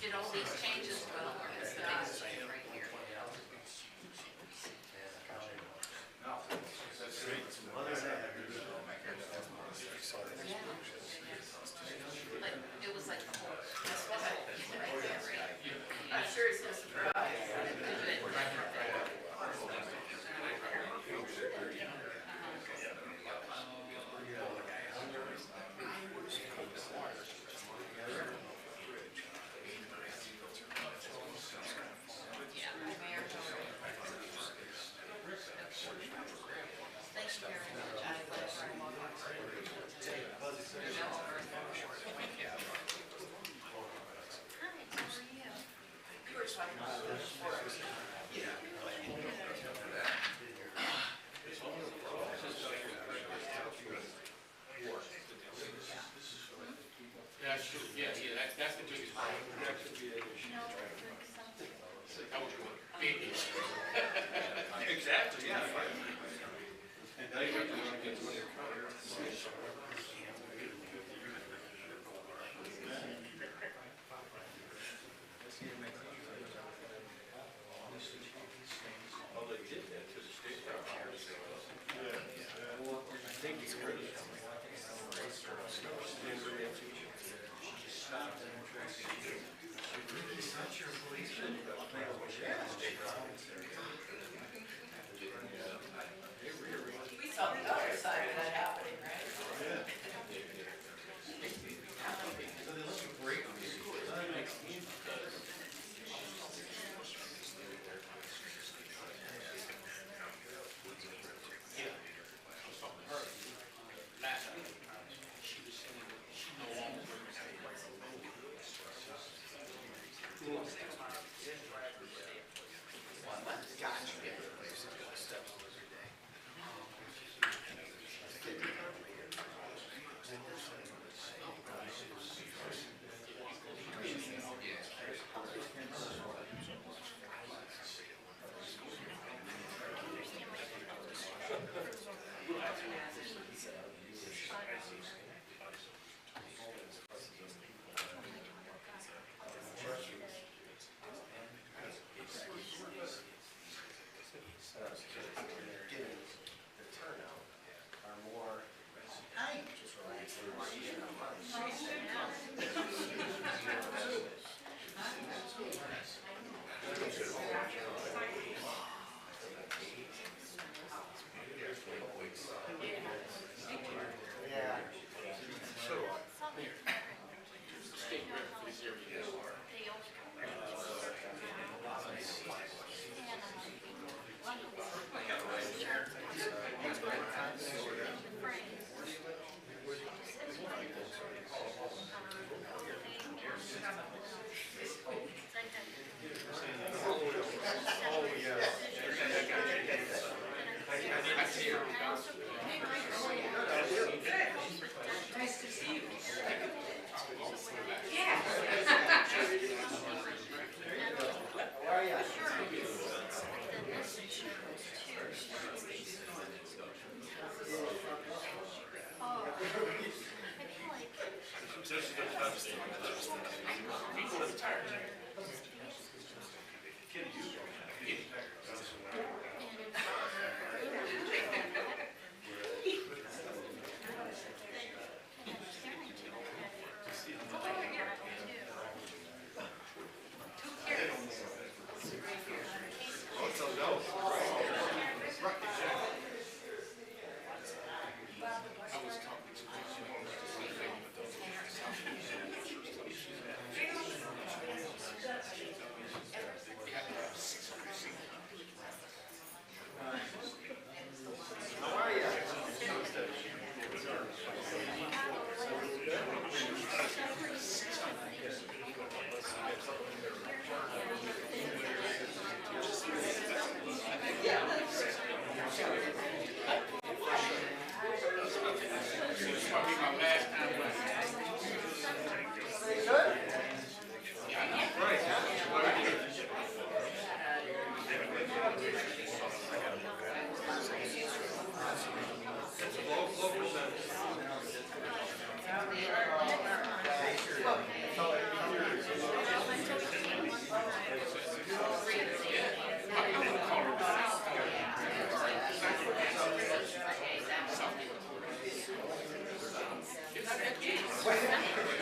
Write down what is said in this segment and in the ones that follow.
Did all these changes well, or is the biggest change right here? Like, it was like the whole, that's what I, right there, right? I'm sure it's no surprise. Yeah, the mayor told me. Thank you very much. I love her. Hi, how are you? You were talking about this before. That's the biggest problem. That was your biggest. Exactly, yeah. And now you have to get to your well, they did that to the state. I think it's great. We saw the other side of that happening, right? So they look great on this. Last week, she was saying she no longer brings her Nice to see you.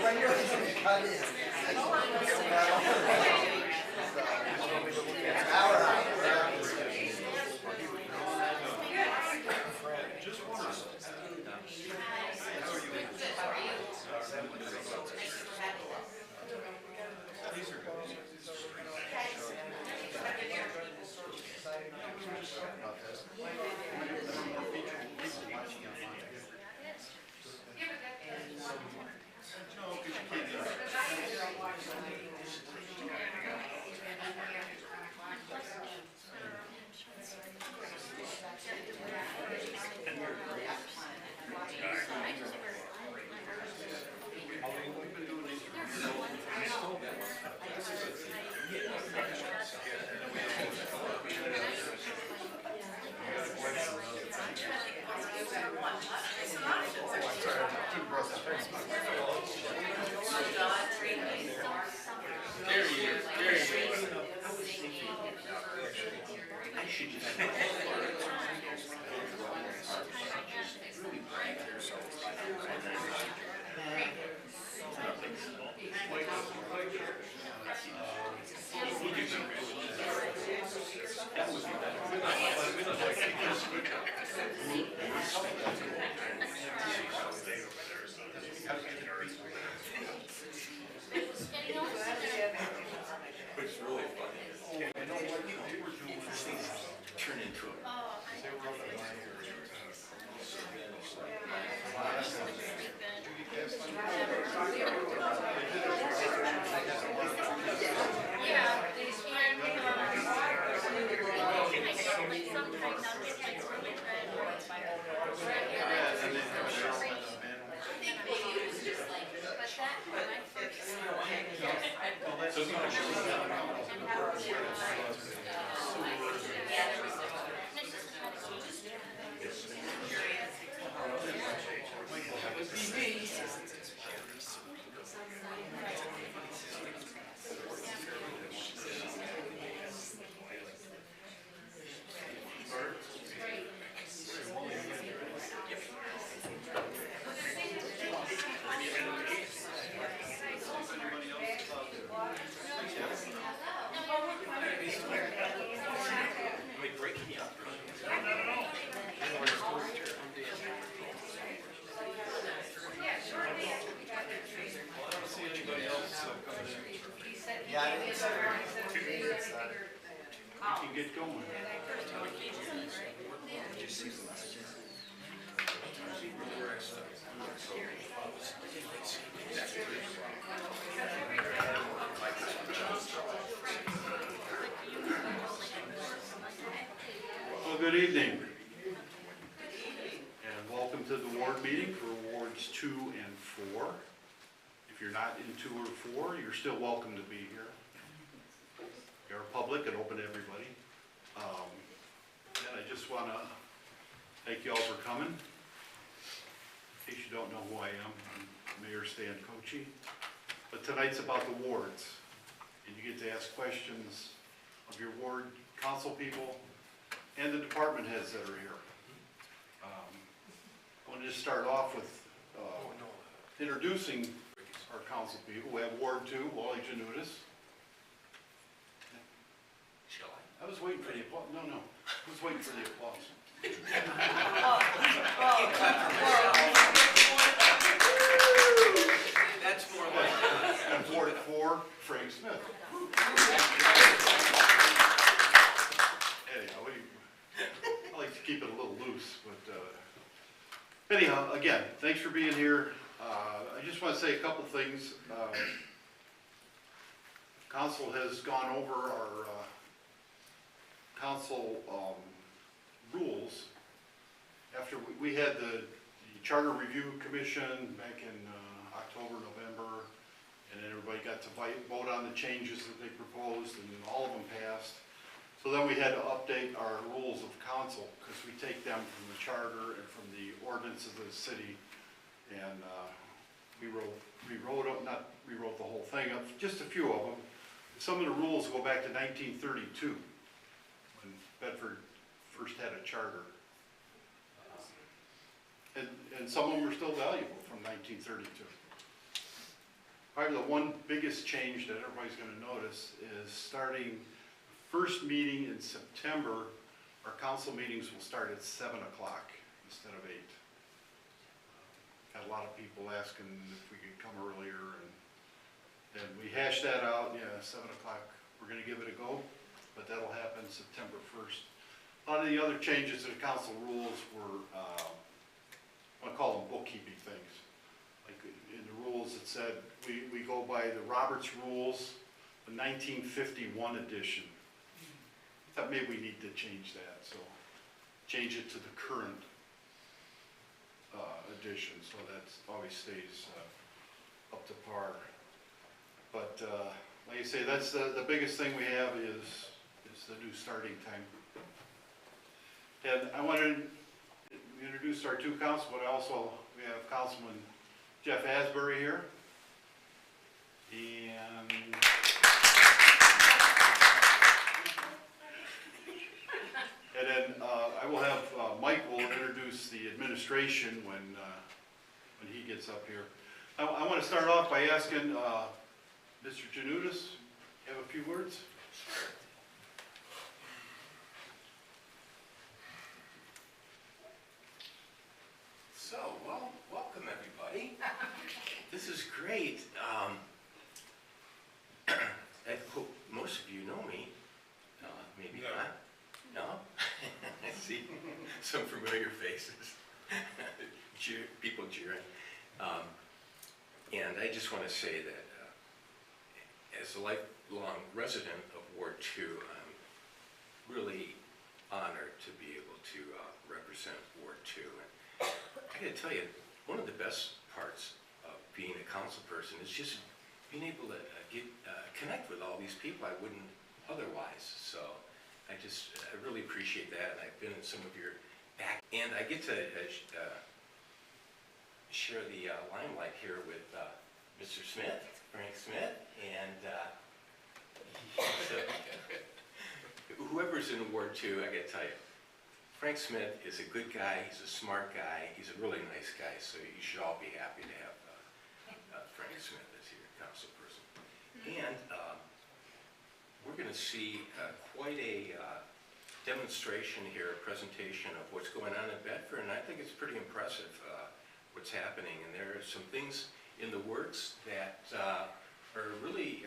When you're cut in. Hour out. Just wondering. Yeah, I think so. You can get going. Well, good evening. And welcome to the ward meeting for wards 2 and 4. If you're not in 2 or 4, you're still welcome to be here. We are public and open to everybody. And I just want to thank you all for coming. In case you don't know who I am, I'm Mayor Stan Kochi. But tonight's about the wards. And you get to ask questions of your ward council people and the department heads that are here. I want to just start off with introducing our council people. We have Ward 2, Wally Janutis. I was waiting for the applause. No, I was waiting for the applause. That's more like And Ward 4, Frank Smith. Anyhow, I like to keep it a little loose, but anyhow, again, thanks for being here. I just want to say a couple things. Council has gone over our council rules. After we had the Charter Review Commission back in October, November, and then everybody got to vote on the changes that they proposed, and all of them passed. So then we had to update our rules of council, because we take them from the charter and from the ordinance of the city, and we rewrote the whole thing, just a few of them. Some of the rules go back to 1932, when Bedford first had a charter. And some of them are still valuable from 1932. probably the one biggest change that everybody's gonna notice is starting first meeting in September, our council meetings will start at 7 o'clock instead of 8. Had a lot of people asking if we could come earlier, and we hashed that out, yeah, 7 o'clock, we're gonna give it a go, but that'll happen September 1st. A lot of the other changes to the council rules were, I wanna call them bookkeeping things. Like in the rules, it said, we go by the Roberts Rules, the 1951 edition. I thought maybe we need to change that, so change it to the current edition, so that always stays up to par. But like I say, that's the biggest thing we have is the new starting time. And I want to introduce our two council, but also we have Councilman Jeff Asbury here. And then I will have, Mike will introduce the administration when he gets up here. I want to start off by asking Mr. Janutus, you have a few words? So, well, welcome everybody. This is great. I hope most of you know me. Maybe not. No? I see some familiar faces. People cheering. And I just want to say that as a lifelong resident of Ward 2, I'm really honored to be able to represent Ward 2. And I gotta tell you, one of the best parts of being a council person is just being able to connect with all these people I wouldn't otherwise. So I really appreciate that, and I've been in some of your back, and I get to share the limelight here with Mr. Smith, Frank Smith, and whoever's in Ward 2, I gotta tell you, Frank Smith is a good guy, he's a smart guy, he's a really nice guy, so you should all be happy to have Frank Smith as your council person. And we're going to see quite a demonstration here, a presentation of what's going on in Bedford, and I think it's pretty impressive what's happening. And there are some things in the works that are really,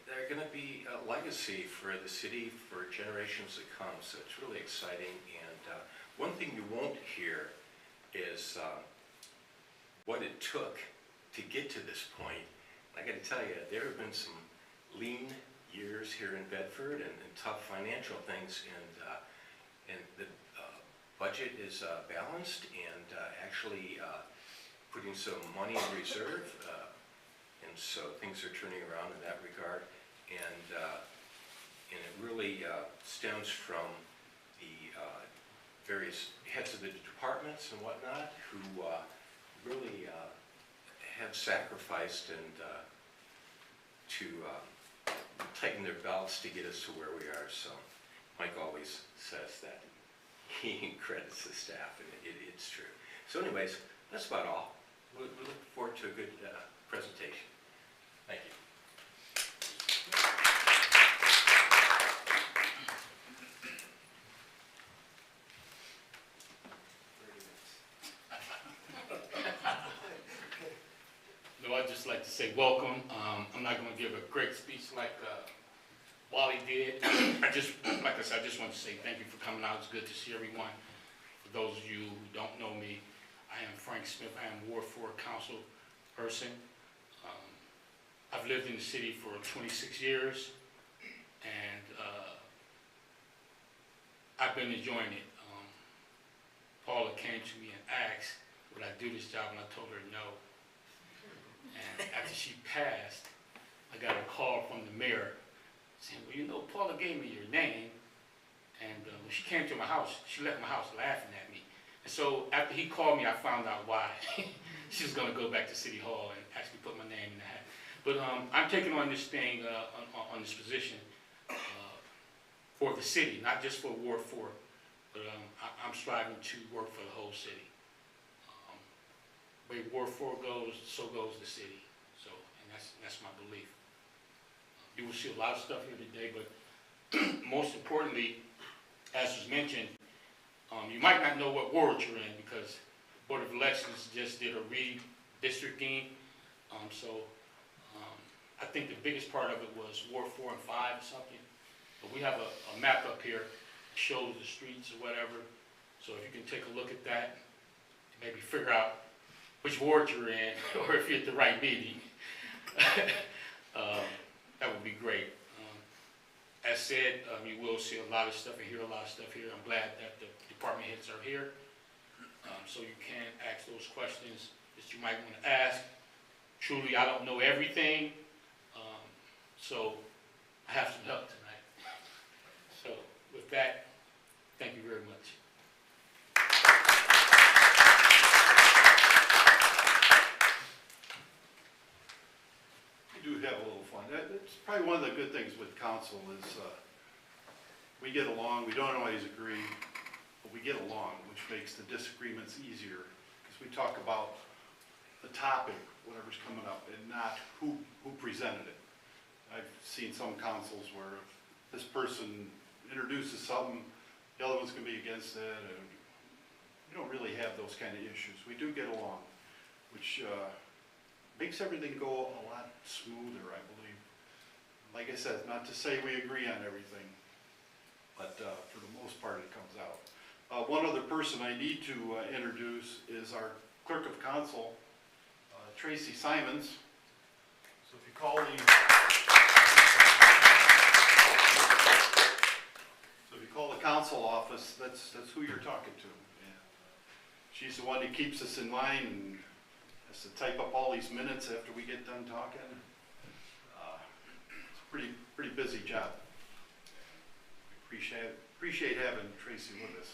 they're going to be a legacy for the city for generations to come, so it's really exciting. And one thing you won't hear is what it took to get to this point. I got to tell you, there have been some lean years here in Bedford and tough financial things, and the budget is balanced and actually putting some money in reserve, and so things are turning around in that regard, and it really stems from the various heads of the departments and whatnot who really have sacrificed and to tighten their belts to get us to where we are. So Mike always says that he credits the staff, and it's true. So anyways, that's about all. We look forward to a good presentation. Thank you. No, I'd just like to say welcome. I'm not going to give a great speech like Wally did. Like I said, I just want to say thank you for coming out. It's good to see everyone. For those of you who don't know me, I am Frank Smith. I am Ward 4 council person. I've lived in the city for 26 years, and I've been enjoying it. Paula came to me and asked, would I do this job, and I told her no. And after she passed, I got a call from the mayor saying, well, you know, Paula gave me your name, and when she came to my house, she left my house laughing at me. And so after he called me, I found out why. She was going to go back to City Hall and actually put my name in the hat. But I'm taking on this thing, on this position for the city, not just for Ward 4, but I'm striving to work for the whole city. Where Ward 4 goes, so goes the city. So, and that's my belief. You will see a lot of stuff here today, but most importantly, as was mentioned, you might not know what ward you're in because the Board of Elections just did a redistricting. I think the biggest part of it was Ward 4 and 5 or something. But we have a map up here that shows the streets or whatever. So if you can take a look at that, maybe figure out which ward you're in or if you're at the right meeting. That would be great. As said, you will see a lot of stuff and hear a lot of stuff here. I'm glad that the department heads are here. So you can ask those questions that you might want to ask. Truly, I don't know everything, so I have some help tonight. So with that, thank you very much. We do have a little fun. That's probably one of the good things with council is we get along. We don't always agree, but we get along, which makes the disagreements easier because we talk about the topic, whatever's coming up, and not who presented it. I've seen some councils where this person introduces something, the other one's gonna be against it, and we don't really have those kind of issues. We do get along, which makes everything go a lot smoother, I believe. Like I said, not to say we agree on everything, but for the most part, it comes out. One other person I need to introduce is our clerk of council, Tracy Simons. So if you call the council office, that's who you're talking to. And she's the one that keeps us in line and has to type up all these minutes after we get done talking. It's a pretty busy job. Appreciate having Tracy with us.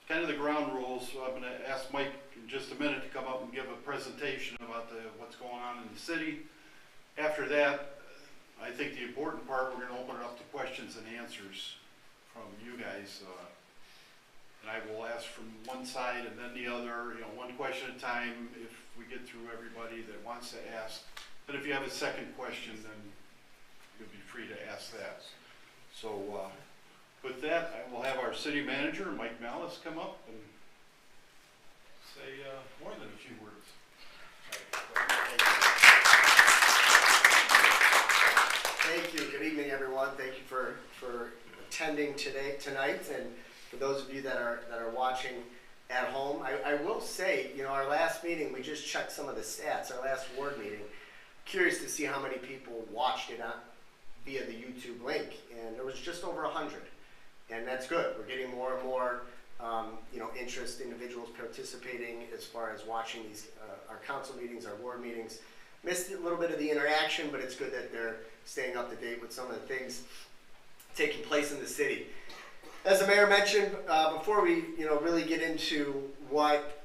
Kind of the ground rules, so I'm going to ask Mike in just a minute to come up and give a presentation about what's going on in the city. After that, I think the important part, we're going to open it up to questions and answers from you guys. And I will ask from one side and then the other, one question at a time if we get through everybody that wants to ask. But if you have a second question, then you'll be free to ask that. So with that, I will have our city manager, Mike Malice, come up and say more than a few words. Thank you. Good evening, everyone. Thank you for attending tonight, and for those of you that are watching at home. I will say, our last meeting, we just checked some of the stats. Our last ward meeting. Curious to see how many people watched it via the YouTube link, and there was just over 100, and that's good. We're getting more and more, interest, individuals participating as far as watching these our council meetings, our ward meetings. Missed a little bit of the interaction, but it's good that they're staying up to date with some of the things taking place in the city. As the mayor mentioned, before we really get into what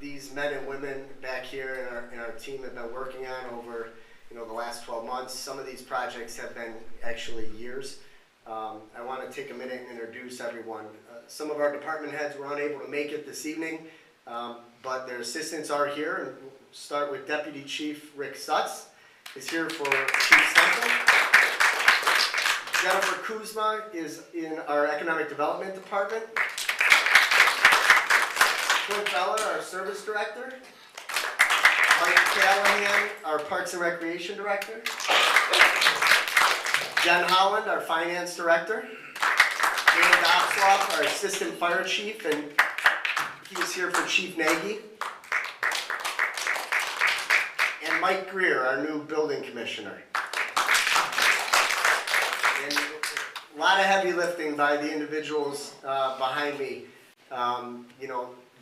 these men and women back here in our team have been working on over the last 12 months, some of these projects have been actually years. I want to take a minute and introduce everyone. Some of our department heads were unable to make it this evening, but their assistants are here. And we'll start with Deputy Chief Rick Sutz is here for Chief Stemple. Jennifer Kuzma is in our Economic Development Department. Clint Beller, our Service Director. Mike Callahan, our Parks and Recreation Director. Jen Holland, our Finance Director. Dan Dobsloff, our Assistant Fire Chief, and he is here for Chief Nagy. And Mike Greer, our new Building Commissioner. And a lot of heavy lifting by the individuals behind me.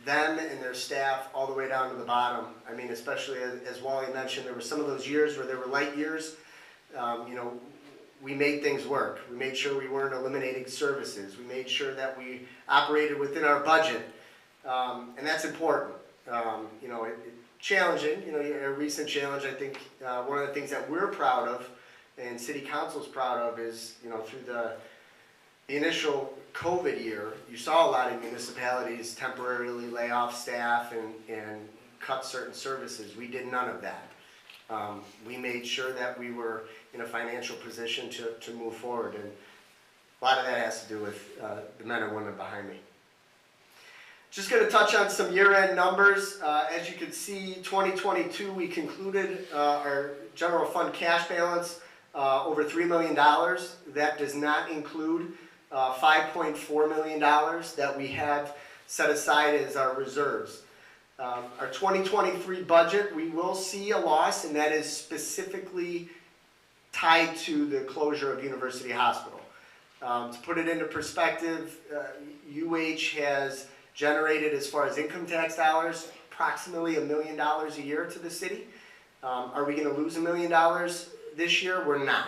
Them and their staff all the way down to the bottom. I mean, especially as Wally mentioned, there were some of those years where there were light years. We made things work. We made sure we weren't eliminating services. We made sure that we operated within our budget, and that's important. Challenging. A recent challenge. I think one of the things that we're proud of, and City Council's proud of, is through the initial COVID year, you saw a lot of municipalities temporarily lay off staff and cut certain services. We did none of that. We made sure that we were in a financial position to move forward, and a lot of that has to do with the men and women behind me. Just going to touch on some year-end numbers. As you can see, 2022, we concluded our general fund cash balance over $3 million. That does not include $5.4 million that we have set aside as our reserves. Our 2023 budget, we will see a loss, and that is specifically tied to the closure of University Hospital. To put it into perspective, UH has generated, as far as income tax dollars, approximately $1 million a year to the city. Are we going to lose $1 million this year? We're not.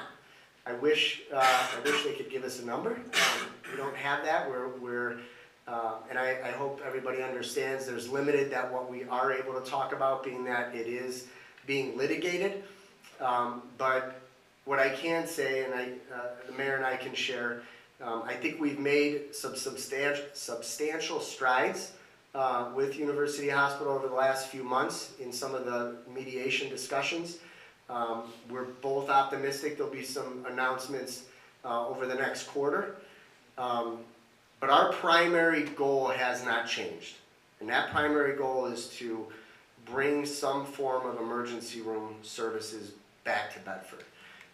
I wish they could give us a number. We don't have that. And I hope everybody understands there's limited that what we are able to talk about, being that it is being litigated. But what I can say, and the mayor and I can share, I think we've made some substantial strides with University Hospital over the last few months in some of the mediation discussions. We're both optimistic there'll be some announcements over the next quarter. But our primary goal has not changed. And that primary goal is to bring some form of emergency room services back to Bedford.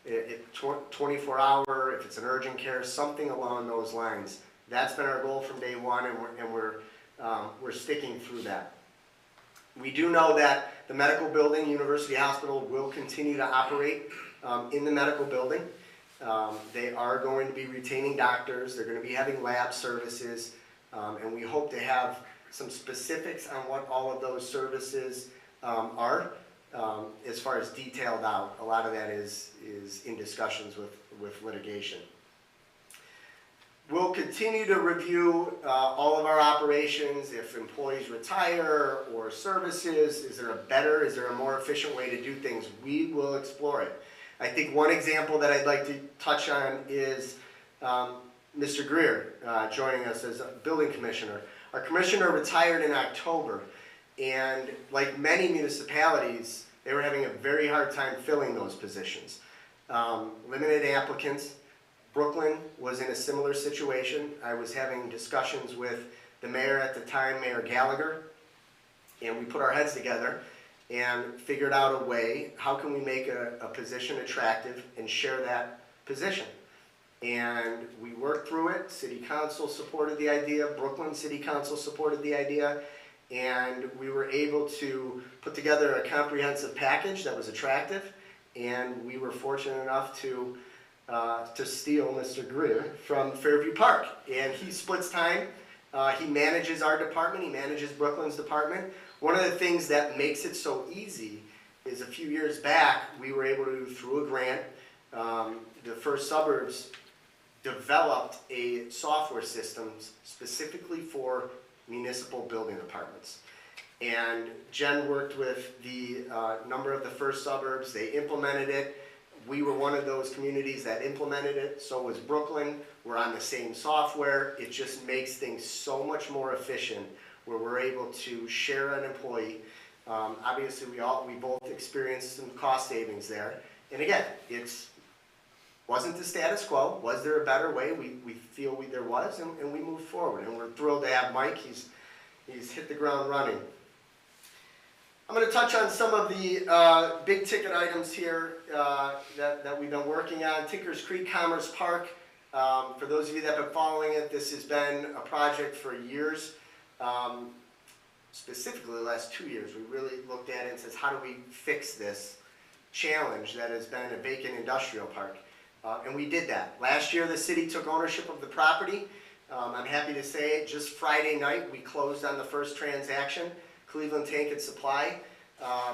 24-hour, if it's an urgent care, something along those lines. That's been our goal from day one, and we're sticking through that. We do know that the medical building, University Hospital, will continue to operate in the medical building. They are going to be retaining doctors, they're going to be having lab services, and we hope to have some specifics on what all of those services are. As far as detailed out, a lot of that is in discussions with litigation. We'll continue to review all of our operations. If employees retire or services, is there a more efficient way to do things? We will explore it. I think one example that I'd like to touch on is Mr. Greer joining us as a building commissioner. Our commissioner retired in October, and like many municipalities, they were having a very hard time filling those positions. Limited applicants. Brooklyn was in a similar situation. I was having discussions with the mayor at the time, Mayor Gallagher, and we put our heads together and figured out a way, how can we make a position attractive and share that position? And we worked through it. City Council supported the idea, Brooklyn City Council supported the idea, and we were able to put together a comprehensive package that was attractive, and we were fortunate enough to steal Mr. Greer from Fairview Park. And he splits time. He manages our department, he manages Brooklyn's department. One of the things that makes it so easy is a few years back, we were able to, through a grant, the First Suburbs developed a software system specifically for municipal building departments. And Jen worked with the number of the First Suburbs, they implemented it. We were one of those communities that implemented it, so was Brooklyn. We're on the same software. It just makes things so much more efficient where we're able to share an employee. Obviously, we both experienced some cost savings there. And again, wasn't the status quo. Was there a better way? We feel there was, and we moved forward. And we're thrilled to have Mike. He's hit the ground running. I'm going to touch on some of the big ticket items here that we've been working on. Tinkers Creek Commerce Park. For those of you that have been following it, this has been a project for years. Specifically the last 2 years, we really looked at it and says, how do we fix this challenge that has been a vacant industrial park? And we did that. Last year, the city took ownership of the property. I'm happy to say just Friday night, we closed on the first transaction. Cleveland Tank and Supply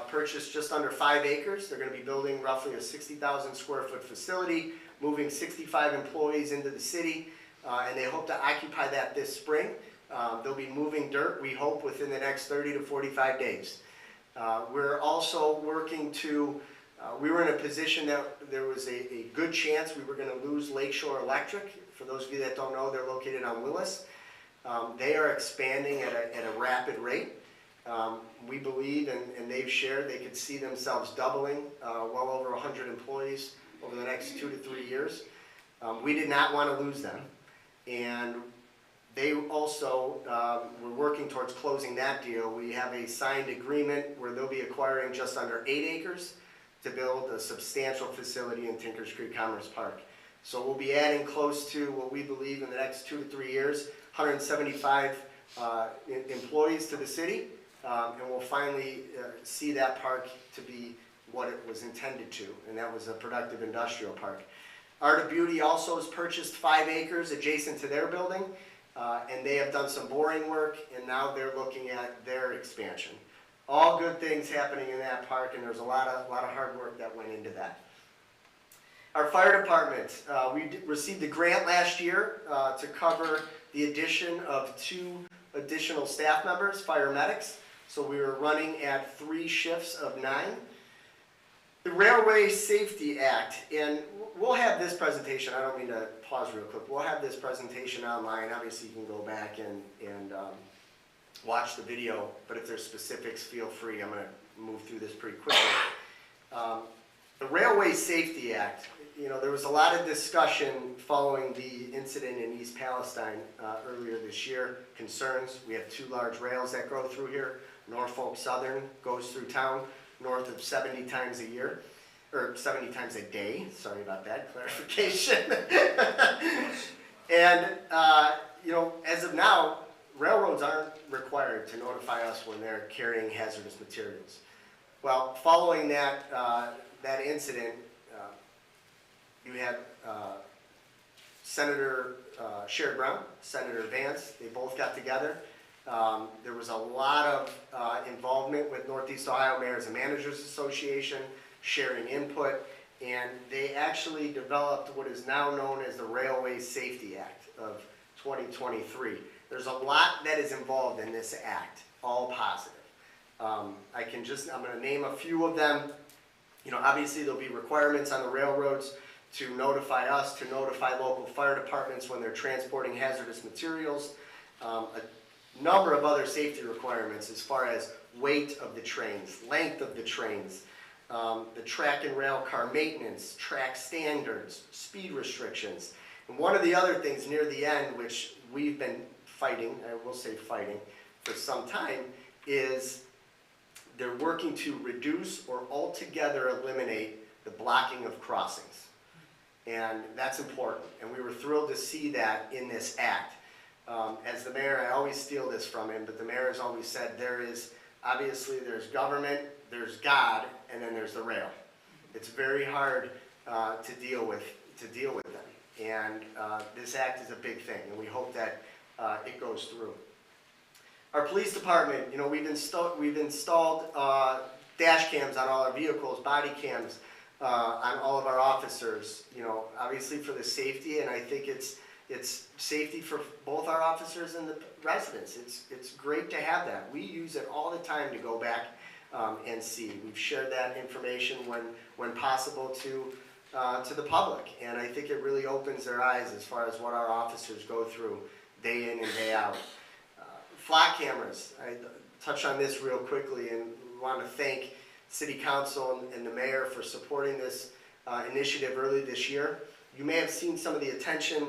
purchased just under 5 acres. They're going to be building roughly a 60,000 square foot facility, moving 65 employees into the city, and they hope to occupy that this spring. They'll be moving dirt, we hope, within the next 30 to 45 days. We're also working to We were in a position that there was a good chance we were going to lose Lakeshore Electric. For those of you that don't know, they're located on Willis. They are expanding at a rapid rate. We believe, and they've shared, they could see themselves doubling, well over 100 employees over the next 2 to 3 years. We did not want to lose them. And they also, we're working towards closing that deal. We have a signed agreement where they'll be acquiring just under 8 acres to build a substantial facility in Tinkers Creek Commerce Park. So we'll be adding close to what we believe in the next 2 to 3 years, 175 employees to the city, and we'll finally see that park to be what it was intended to, and that was a productive industrial park. Art of Beauty also has purchased 5 acres adjacent to their building, and they have done some boring work, and now they're looking at their expansion. All good things happening in that park, and there's a lot of hard work that went into that. Our fire department, we received a grant last year to cover the addition of 2 additional staff members, fire medics. So we were running at 3 shifts of 9. The Railway Safety Act, and we'll have this presentation, I don't mean to pause real quick, we'll have this presentation online. Obviously you can go back and watch the video, but if there's specifics, feel free. I'm going to move through this pretty quickly. The Railway Safety Act, you know, there was a lot of discussion following the incident in East Palestine earlier this year. Concerns, we have 2 large rails that go through here. Norfolk Southern goes through town north of 70 times a year, or 70 times a day, sorry about that clarification. And, you know, as of now, railroads aren't required to notify us when they're carrying hazardous materials. Well, following that, that incident, you had Senator Sherrod Brown, Senator Vance, they both got together. There was a lot of involvement with Northeast Ohio Mayors and Managers Association, sharing input, and they actually developed what is now known as the Railway Safety Act of 2023. There's a lot that is involved in this act, all positive. I'm going to name a few of them. You know, obviously there'll be requirements on the railroads to notify us, to notify local fire departments when they're transporting hazardous materials. A number of other safety requirements as far as weight of the trains, length of the trains, the track and rail car maintenance, track standards, speed restrictions. And one of the other things near the end, which we've been fighting, I will say fighting, for some time, is they're working to reduce or altogether eliminate the blocking of crossings. And that's important, and we were thrilled to see that in this act. As the mayor, I always steal this from him, but the mayor has always said obviously there's government, there's God, and then there's the rail. It's very hard to deal with them. And this act is a big thing, and we hope that it goes through. Our police department, you know, we've installed dash cams on all our vehicles, body cams on all of our officers, you know, obviously for the safety, and I think it's safety for both our officers and the residents. It's great to have that. We use it all the time to go back and see. We've shared that information when possible to the public, and I think it really opens their eyes as far as what our officers go through day in and day out. Flock cameras, I touch on this real quickly and want to thank City Council and the Mayor for supporting this initiative early this year. You may have seen some of the attention,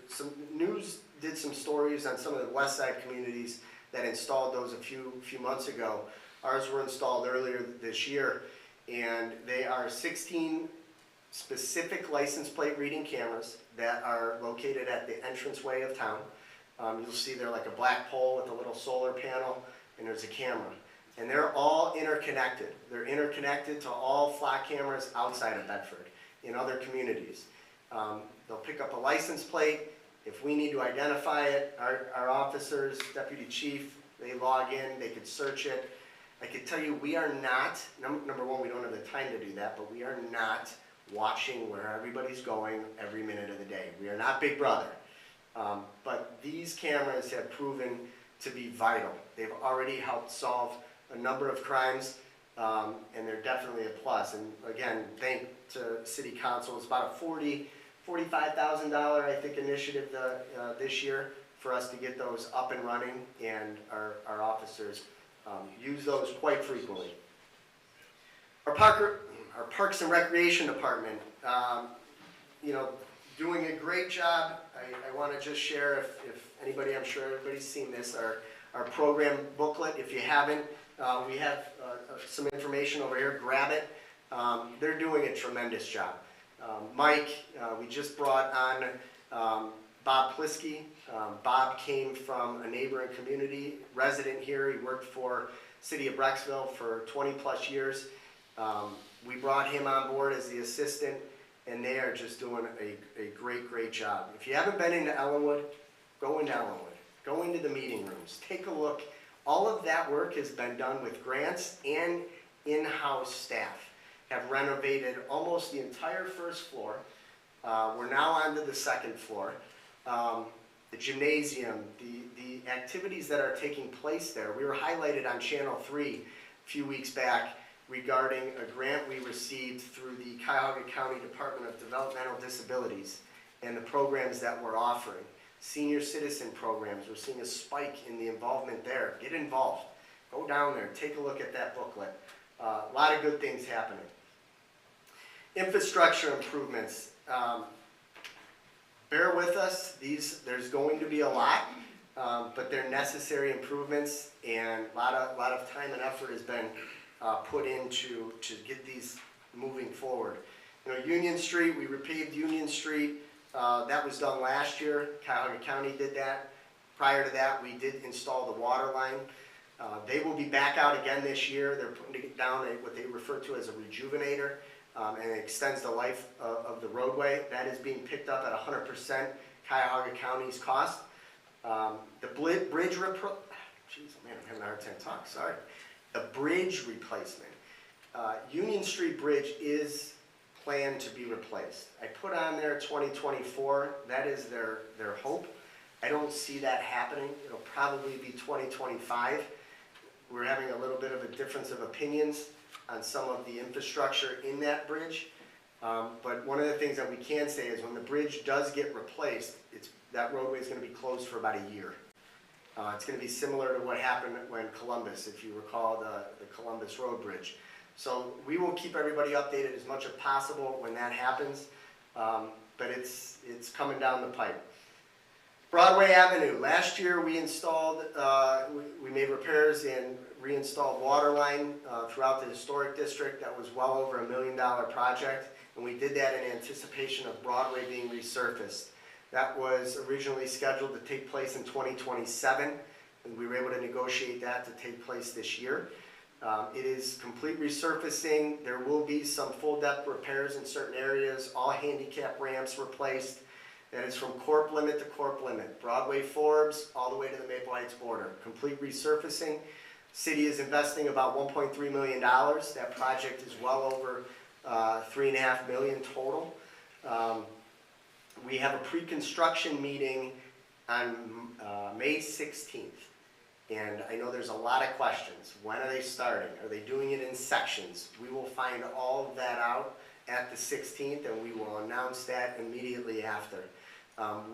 some news did some stories on some of the West Side communities that installed those a few months ago. Ours were installed earlier this year, and they are 16 specific license plate reading cameras that are located at the entranceway of town. You'll see they're like a black pole with a little solar panel, and there's a camera. And they're all interconnected. They're interconnected to all flock cameras outside of Bedford, in other communities. They'll pick up a license plate. If we need to identify it, our officers, deputy chief, they log in, they could search it. I could tell you we are not, number one, we don't have the time to do that, but we are not watching where everybody's going every minute of the day. We are not Big Brother. But these cameras have proven to be vital. They've already helped solve a number of crimes. and they're definitely a plus. And again, thank to City Council. It's about a $45,000, I think, initiative this year for us to get those up and running, and our officers use those quite frequently. Our Parks and Recreation Department, you know, doing a great job. I want to just share, if anybody, I'm sure everybody's seen this, our program booklet. If you haven't, we have some information over here. Grab it. They're doing a tremendous job. Mike, we just brought on Bob Plisky. Bob came from a neighboring community, resident here. He worked for City of Brecksville for 20 plus years. We brought him on board as the assistant, and they are just doing a great job. If you haven't been into Ellenwood, go into Ellenwood. Go into the meeting rooms. Take a look. All of that work has been done with grants and in-house staff. Have renovated almost the entire first floor. We're now on to the second floor. The gymnasium, the activities that are taking place there. We were highlighted on Channel 3 a few weeks back regarding a grant we received through the Cuyahoga County Department of Developmental Disabilities and the programs that we're offering. Senior citizen programs, we're seeing a spike in the involvement there. Get involved. Go down there, take a look at that booklet. A lot of good things happening. Infrastructure improvements. Bear with us. There's going to be a lot, but they're necessary improvements, and a lot of time and effort has been put into to get these moving forward. You know, Union Street, we repaved Union Street. That was done last year. Cuyahoga County did that. Prior to that, we did install the water line. They will be back out again this year. They're putting down what they refer to as a rejuvenator, and it extends the life of the roadway. That is being picked up at 100% Cuyahoga County's cost. The bridge jeez, man, I'm having a hard time talking, sorry. The bridge replacement. Union Street Bridge is planned to be replaced. I put on there 2024. That is their hope. I don't see that happening. It'll probably be 2025. We're having a little bit of a difference of opinions on some of the infrastructure in that bridge. But one of the things that we can say is when the bridge does get replaced, that roadway is going to be closed for about a year. It's going to be similar to what happened when Columbus, if you recall the Columbus Road Bridge. So we will keep everybody updated as much as possible when that happens, but it's coming down the pipe. Broadway Avenue, last year we installed, we made repairs and reinstalled water line throughout the historic district. That was well over $1 million project, and we did that in anticipation of Broadway being resurfaced. That was originally scheduled to take place in 2027, and we were able to negotiate that to take place this year. It is complete resurfacing. There will be some full depth repairs in certain areas, all handicap ramps replaced. That is from Corp Limit to Corp Limit. Broadway Forbes all the way to the Maple Heights border. Complete resurfacing. City is investing about $1.3 million. That project is well over $3.5 million total. We have a pre-construction meeting on May 16th. And I know there's a lot of questions. When are they starting? Are they doing it in sections? We will find all of that out at the 16th, and we will announce that immediately after.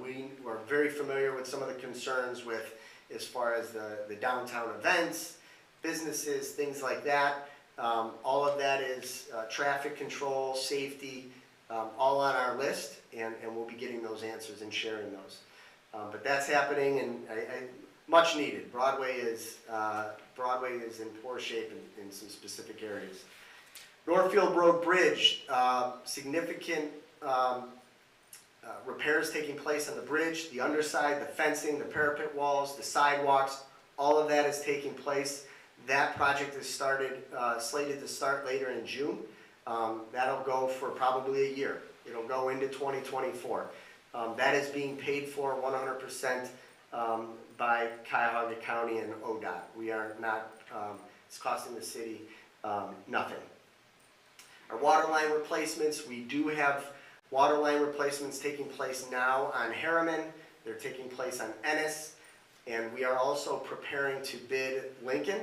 We are very familiar with some of the concerns with as far as the downtown events, businesses, things like that. All of that is traffic control, safety, all on our list, and we'll be getting those answers and sharing those. But that's happening, and much needed. Broadway is in poor shape in some specific areas. Northfield Road Bridge, significant repairs taking place on the bridge, the underside, the fencing, the parapet walls, the sidewalks, all of that is taking place. That project is slated to start later in June. That'll go for probably a year. It'll go into 2024. That is being paid for 100% by Cuyahoga County and ODOT. We are not, it's costing the city nothing. Our water line replacements, we do have water line replacements taking place now on Harriman. They're taking place on Ennis, and we are also preparing to bid Lincoln.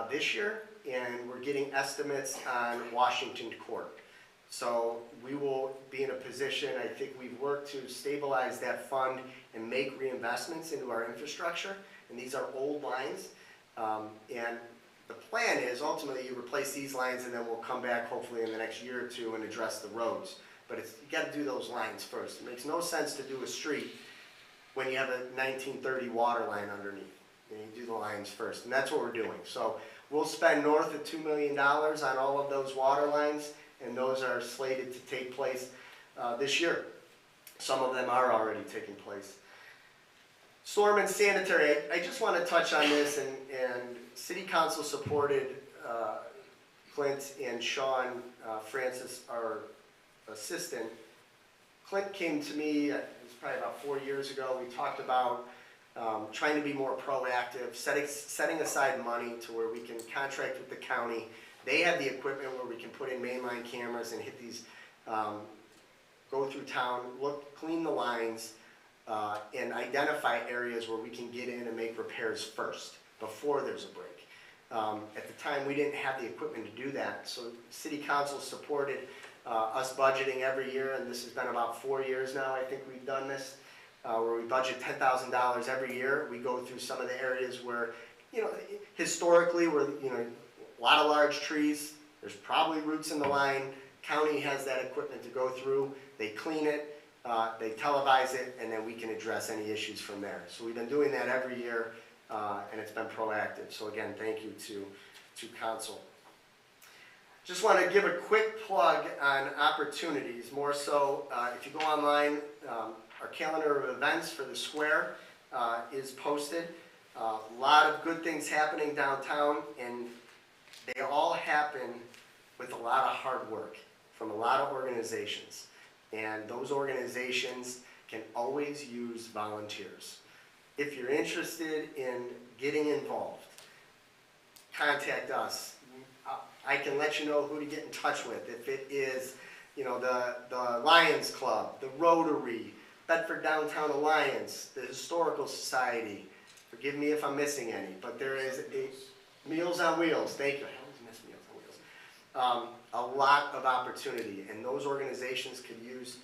this year, and we're getting estimates on Washington Court. So we will be in a position, I think we've worked to stabilize that fund and make reinvestments into our infrastructure, and these are old lines. And the plan is ultimately you replace these lines and then we'll come back hopefully in the next year or two and address the roads. But you gotta do those lines first. It makes no sense to do a street when you have a 1930 water line underneath. And you do the lines first, and that's what we're doing. So we'll spend north of $2 million on all of those water lines, and those are slated to take place this year. Some of them are already taking place. Storm and sanitary, I just want to touch on this, and City Council supported Clint and Sean Francis, our assistant. Clint came to me, it was probably about 4 years ago. We talked about trying to be more proactive, setting aside money to where we can contract with the county. They have the equipment where we can put in mainline cameras and hit these, go through town, clean the lines, and identify areas where we can get in and make repairs first, before there's a break. At the time, we didn't have the equipment to do that, so City Council supported us budgeting every year, and this has been about 4 years now, I think we've done this, where we budget $10,000 every year. We go through some of the areas where, historically, where, a lot of large trees, there's probably roots in the line. County has that equipment to go through. They clean it, they televise it, and then we can address any issues from there. So we've been doing that every year, and it's been proactive. So again, thank you to Council. Just want to give a quick plug on opportunities. More so, if you go online, our calendar of events for the square is posted. A lot of good things happening downtown, and they all happen with a lot of hard work from a lot of organizations. And those organizations can always use volunteers. If you're interested in getting involved, contact us. I can let you know who to get in touch with. If it is, the Lions Club, the Rotary, Bedford Downtown Alliance, the Historical Society. Forgive me if I'm missing any, but there is a Meals on Wheels. Thank you. I always miss Meals on Wheels. A lot of opportunity, and those organizations could use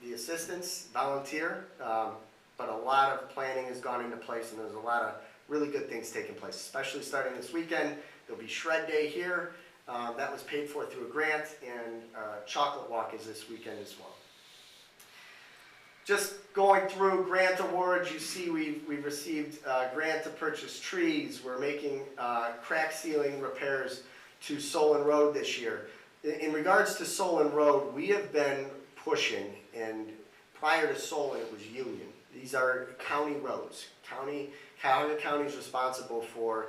the assistance, volunteer, but a lot of planning has gone into place, and there's a lot of really good things taking place, especially starting this weekend. There'll be Shred Day here. That was paid for through a grant, and Chocolate Walk is this weekend as well. Just going through grant awards, you see we've received a grant to purchase trees. We're making crack sealing repairs to Solon Road this year. In regards to Solon Road, we have been pushing, and prior to Solon it was Union. These are county roads. Cuyahoga County is responsible for,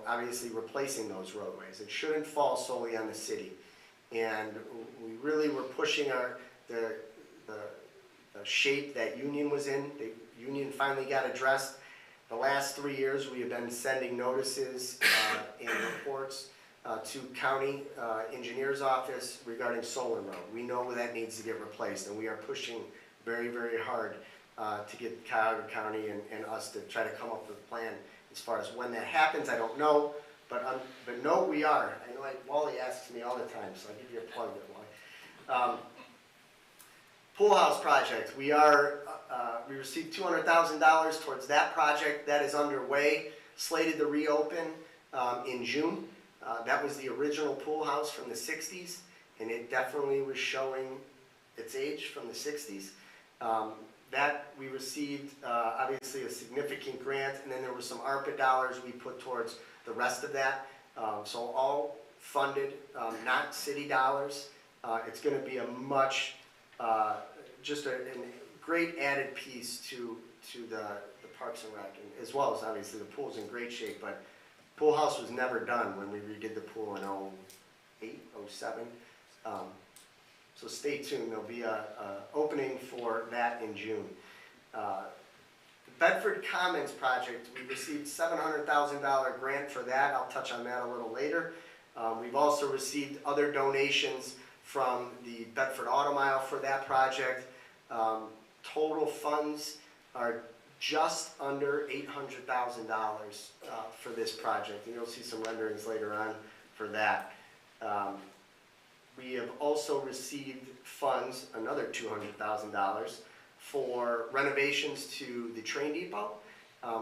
obviously replacing those roadways. It shouldn't fall solely on the city. And we really were pushing the shape that Union was in. Union finally got addressed. The last 3 years we have been sending notices and reports to county engineer's office regarding Solon Road. We know that needs to get replaced, and we are pushing very, very hard to get Cuyahoga County and us to try to come up with a plan. As far as when that happens, I don't know, but no, we are. I know Wally asks me all the time, so I'll give you a plug there, Wally. Pool house project. We received $200,000 towards that project. That is underway, slated to reopen in June. That was the original pool house from the 60s, and it definitely was showing its age from the 60s. That we received obviously a significant grant, and then there were some ARPA dollars we put towards the rest of that. So all funded, not city dollars. It's going to be a much, just a great added piece to the Parks and Rec, as well as obviously the pool's in great shape, but pool house was never done when we redid the pool in 08, 07. So stay tuned, there'll be a opening for that in June. The Bedford Commons project, we received $700,000 grant for that. I'll touch on that a little later. We've also received other donations from the Bedford Auto Mile for that project. Total funds are just under $800,000 for this project, and you'll see some renderings later on for that. We have also received funds, another $200,000, for renovations to the train depot,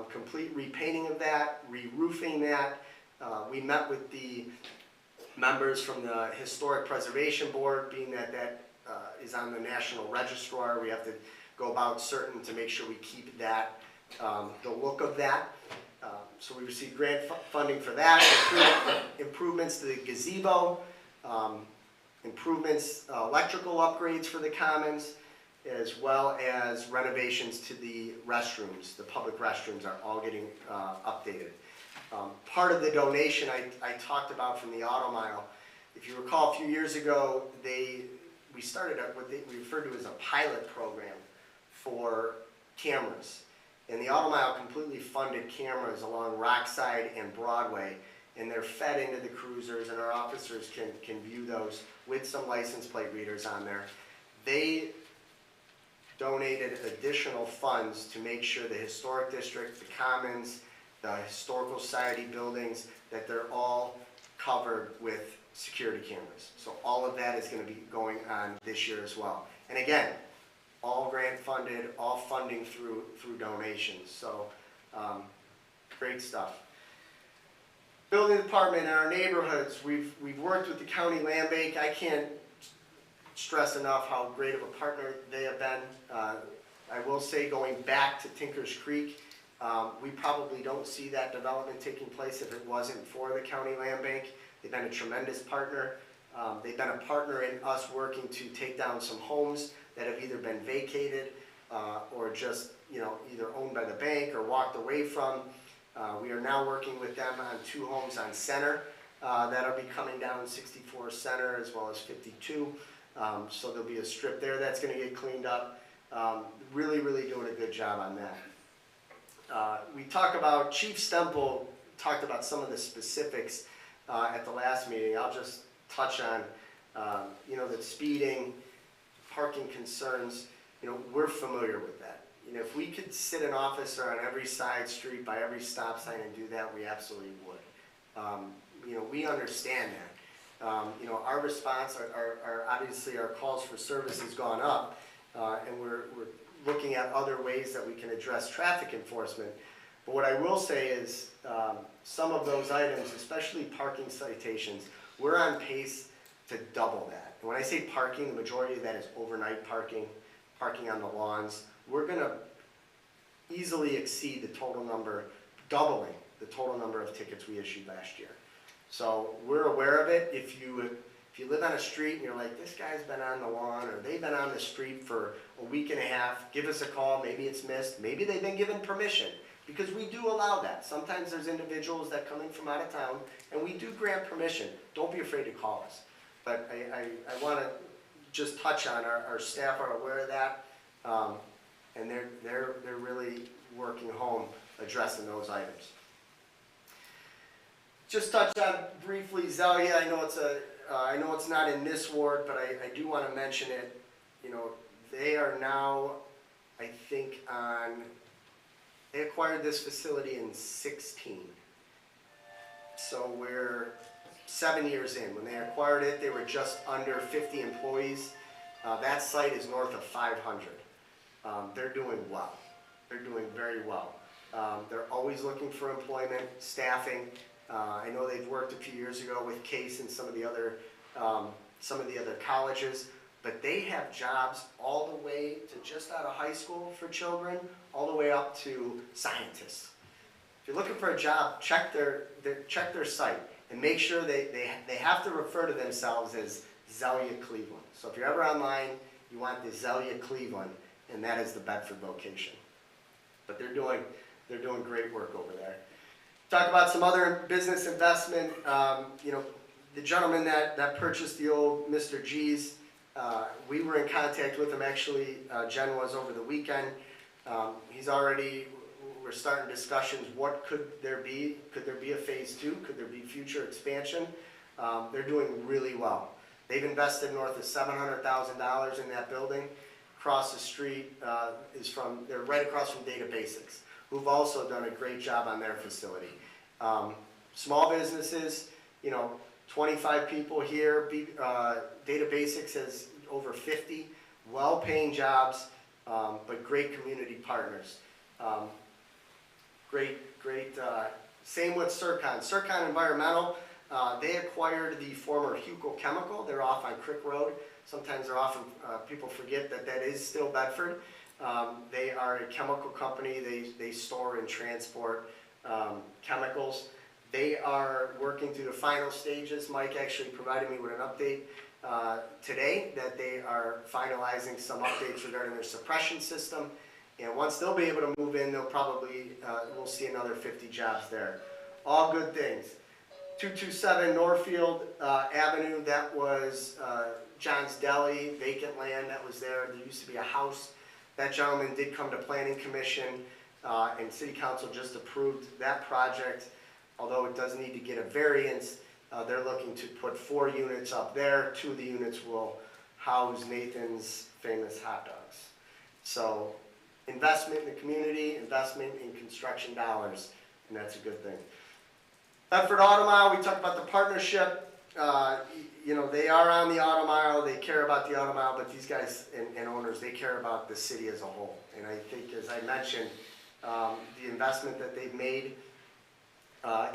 complete repainting of that, re-roofing that. We met with the members from the Historic Preservation Board, being that is on the National Registrar. We have to go about certain to make sure we keep that, the look of that. So we received grant funding for that, improvements to the gazebo, improvements, electrical upgrades for the commons, as well as renovations to the restrooms. The public restrooms are all getting updated. Part of the donation I talked about from the Auto Mile, if you recall a few years ago, we started what we referred to as a pilot program for cameras. And the Auto Mile completely funded cameras along Rockside and Broadway, and they're fed into the cruisers, and our officers can view those with some license plate readers on there. They donated additional funds to make sure the Historic District, the Commons, the Historical Society buildings, that they're all covered with security cameras. So all of that is going to be going on this year as well. And again, all grant funded, all funding through donations. So great stuff. Building department in our neighborhoods, we've worked with the county land bank. I can't stress enough how great of a partner they have been. I will say, going back to Tinkers Creek, we probably don't see that development taking place if it wasn't for the county land bank. They've been a tremendous partner. They've been a partner in us working to take down some homes that have either been vacated or just, either owned by the bank or walked away from. We are now working with them on 2 homes on Center that'll be coming down, 64 Center as well as 52. So there'll be a strip there that's going to get cleaned up. Really, really doing a good job on that. We talk about, Chief Stemple talked about some of the specifics at the last meeting. I'll just touch on, the speeding, parking concerns. We're familiar with that. If we could sit an officer on every side street by every stop sign and do that, we absolutely would. We understand that. Our response, our obviously our calls for service has gone up, and we're looking at other ways that we can address traffic enforcement. But what I will say is some of those items, especially parking citations, we're on pace to double that. And when I say parking, the majority of that is overnight parking, parking on the lawns. We're going to easily exceed the total number, doubling the total number of tickets we issued last year. So we're aware of it. If you live on a street and you're like, this guy's been on the lawn or they've been on the street for a week and a half, give us a call. Maybe it's missed. Maybe they've been given permission, because we do allow that. Sometimes there's individuals that come in from out of town and we do grant permission. Don't be afraid to call us. But I want to just touch on our staff are aware of that. And they're really working home addressing those items. Just touch on briefly Zelia. I know it's not in this ward, but I do want to mention it. They are now, I think, they acquired this facility in 2016. So we're 7 years in. When they acquired it, they were just under 50 employees. That site is north of 500. They're doing well. They're doing very well. They're always looking for employment, staffing. I know they've worked a few years ago with Case and some of the other colleges, but they have jobs all the way to just out of high school for children, all the way up to scientists. If you're looking for a job, check their site and make sure they have to refer to themselves as Zelia Cleveland. So if you're ever online, you want the Zelia Cleveland, and that is the Bedford location. But they're doing great work over there. Talk about some other business investment. The gentleman that purchased the old Mr. G's, we were in contact with him, actually. Jen was over the weekend. We're starting discussions. What could there be? Could there be a phase 2? Could there be future expansion? They're doing really well. They've invested north of $700,000 in that building. across the street they're right across from Data Basics, who've also done a great job on their facility. Small businesses, 25 people here. Data Basics has over 50 well-paying jobs, but great community partners. Great. Same with Circon. Circon Environmental, they acquired the former Huco Chemical. They're off on Crick Road. Sometimes people forget that is still Bedford. They are a chemical company. They store and transport chemicals. They are working through the final stages. Mike actually provided me with an update today that they are finalizing some updates regarding their suppression system. And once they'll be able to move in, we'll see another 50 jobs there. All good things. 227 Northfield Avenue, that was John's Deli, vacant land that was there. There used to be a house. That gentleman did come to Planning Commission, and City Council just approved that project. Although it does need to get a variance, they're looking to put 4 units up there. 2 of the units will house Nathan's famous hot dogs. So investment in the community, investment in construction dollars, and that's a good thing. Bedford Auto Mile, we talked about the partnership. They are on the Auto Mile, they care about the Auto Mile, but these guys and owners, they care about the city as a whole. And I think, as I mentioned, the investment that they've made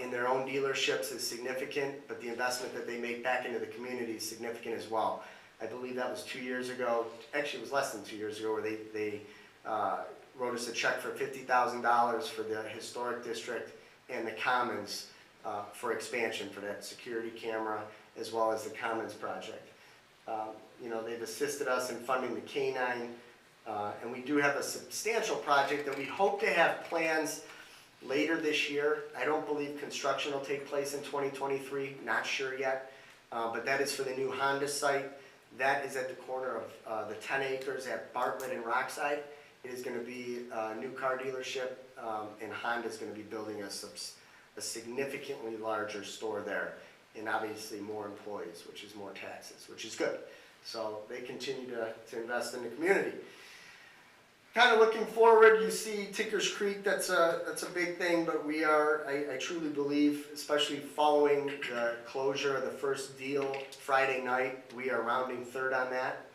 in their own dealerships is significant, but the investment that they make back into the community is significant as well. I believe that was 2 years ago, actually it was less than 2 years ago, where they wrote us a check for $50,000 for the historic district and the Commons for expansion for that security camera as well as the Commons project. They've assisted us in funding the K-9, and we do have a substantial project that we hope to have plans later this year. I don't believe construction will take place in 2023, not sure yet, but that is for the new Honda site. That is at the corner of the 10 acres at Bartlett and Rockside. It is going to be a new car dealership, and Honda is going to be building a significantly larger store there, and obviously more employees, which is more taxes, which is good. So they continue to invest in the community. Kind of looking forward, you see Tinker's Creek, that's a big thing, but we are, I truly believe, especially following the closure of the first deal Friday night, we are rounding third on that.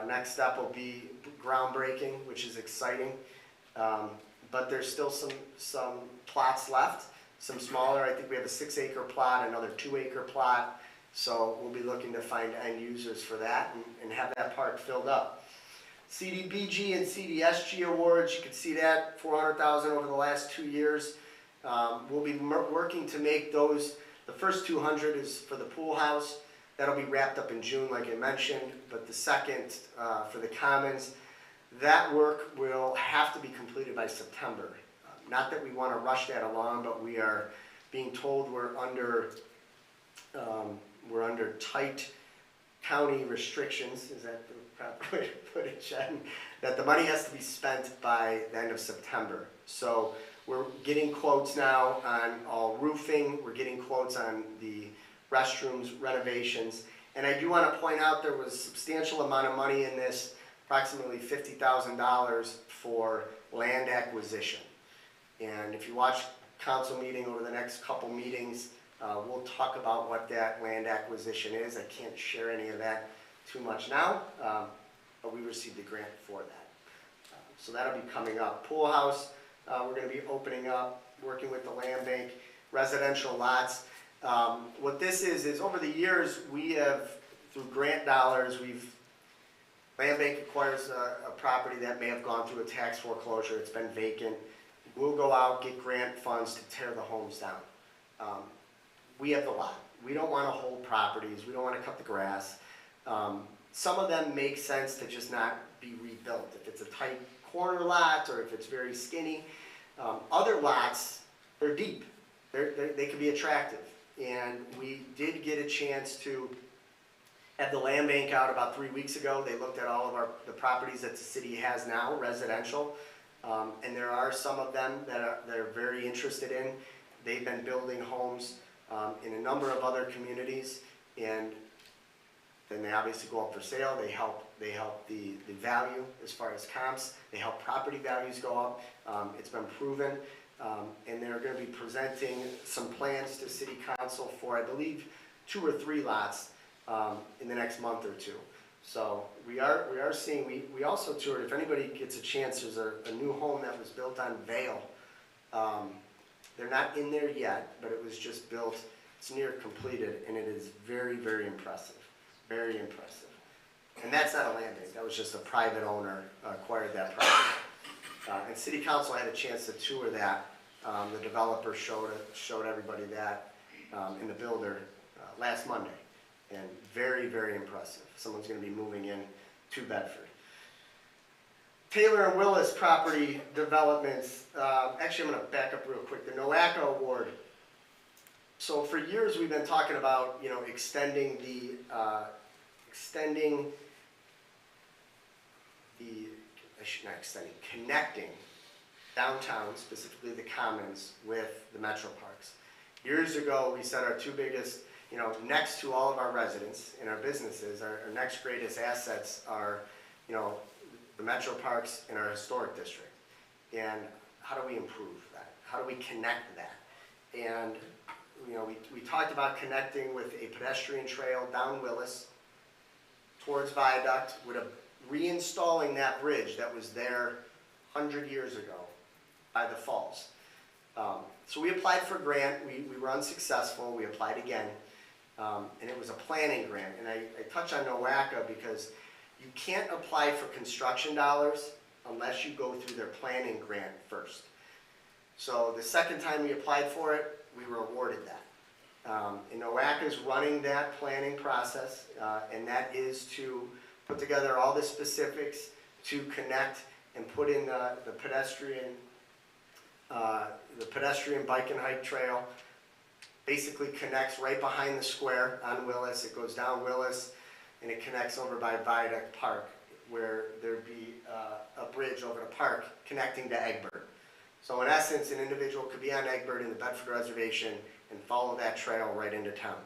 Next step will be groundbreaking, which is exciting. But there's still some plots left, some smaller. I think we have a 6-acre plot, another 2-acre plot. So we'll be looking to find end users for that and have that park filled up. CDBG and CDSG awards, you can see that, $400,000 over the last 2 years. We'll be working to make those, the first 200 is for the pool house. That'll be wrapped up in June, like I mentioned, but the second for the Commons, that work will have to be completed by September. Not that we want to rush that along, but we are being told we're under tight county restrictions, is that the proper way to put it, Jen? That the money has to be spent by the end of September. So we're getting quotes now on all roofing, we're getting quotes on the restrooms, renovations, and I do want to point out there was a substantial amount of money in this, approximately $50,000 for land acquisition. And if you watch council meeting over the next couple meetings, we'll talk about what that land acquisition is. I can't share any of that too much now, but we received a grant for that. So that'll be coming up. Pool house, we're going to be opening up, working with the land bank, residential lots. What this is over the years, we have, through grant dollars, land bank acquires a property that may have gone through a tax foreclosure, it's been vacant. We'll go out, get grant funds to tear the homes down. We have the lot. We don't want to hold properties. We don't want to cut the grass. Some of them make sense to just not be rebuilt. If it's a tight corner lot or if it's very skinny. Other lots, they're deep. They can be attractive. And we did get a chance to have the land bank out about 3 weeks ago. They looked at all of the properties that the city has now, residential. And there are some of them that they're very interested in. They've been building homes in a number of other communities, and then they obviously go up for sale. They help the value as far as comps. They help property values go up. It's been proven. And they're going to be presenting some plans to City Council for, I believe, 2 or 3 lots in the next month or 2. So we are seeing, we also toured, if anybody gets a chance, there's a new home that was built on Vale. They're not in there yet, but it was just built. It's near completed, and it is very, very impressive. Very impressive. And that's not a land bank. That was just a private owner acquired that property. And City Council had a chance to tour that. The developer showed everybody that, and the builder last Monday. And very, very impressive. Someone's going to be moving in to Bedford. Taylor and Willis property developments. Actually, I'm going to back up real quick. The NOACA award. So for years we've been talking about, you know, connecting downtown, specifically the Commons, with the Metro Parks. Years ago, we said our 2 biggest, you know, next to all of our residents and our businesses, our next greatest assets are, you know, the Metro Parks and our historic district. And how do we improve that? How do we connect that? And, you know, we talked about connecting with a pedestrian trail down Willis towards Viaduct, with reinstalling that bridge that was there 100 years ago by the falls. So we applied for a grant. We were unsuccessful. We applied again. And it was a planning grant. And I touch on NOACA because you can't apply for construction dollars unless you go through their planning grant first. So the second time we applied for it, we were awarded that. And NOACA is running that planning process, and that is to put together all the specifics to connect and put in the pedestrian bike and hike trail. Basically connects right behind the square on Willis. It goes down Willis and it connects over by Viaduct Park, where there'd be a bridge over the park connecting to Egbert. So in essence, an individual could be on Egbert in the Bedford Reservation and follow that trail right into town.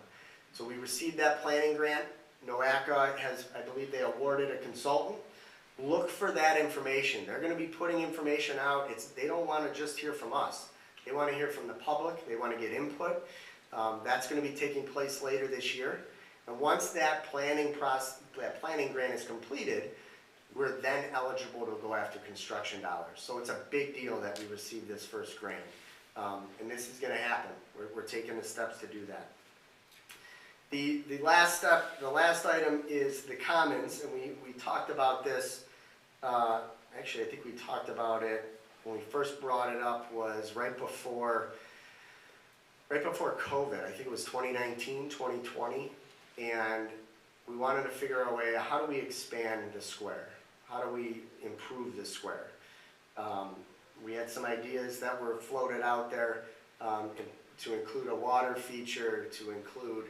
So we received that planning grant. NOACA has, I believe they awarded a consultant. Look for that information. They're going to be putting information out. They don't want to just hear from us. They want to hear from the public. They want to get input. That's going to be taking place later this year. And once that planning grant is completed, we're then eligible to go after construction dollars. So it's a big deal that we received this first grant. And this is going to happen. We're taking the steps to do that. The last step, the last item is the Commons, and we talked about this, actually I think we talked about it when we first brought it up was right before COVID. I think it was 2019, 2020, and we wanted to figure out a way, how do we expand the square? How do we improve the square? We had some ideas that were floated out there to include a water feature, to include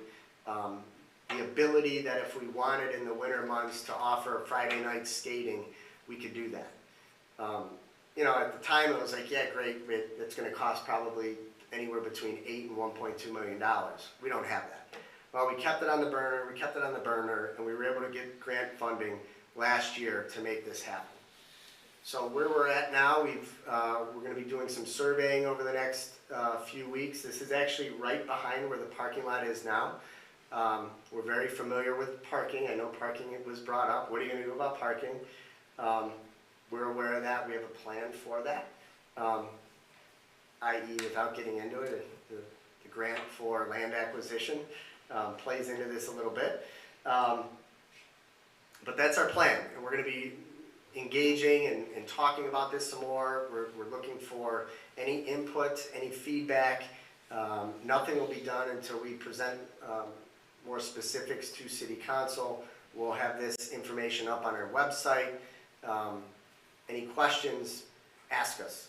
the ability that if we wanted in the winter months to offer Friday night skating, we could do that. You know, at the time it was like, yeah, great, it's going to cost probably anywhere between $8 and $1.2 million. We don't have that. Well, we kept it on the burner, and we were able to get grant funding last year to make this happen. So where we're at now, we're going to be doing some surveying over the next few weeks. This is actually right behind where the parking lot is now. We're very familiar with parking. I know parking was brought up. What are you going to do about parking? We're aware of that. We have a plan for that. I.e., without getting into it, the grant for land acquisition plays into this a little bit. But that's our plan, and we're going to be engaging and talking about this some more. We're looking for any input, any feedback. Nothing will be done until we present more specifics to City Council. We'll have this information up on our website. Any questions, ask us.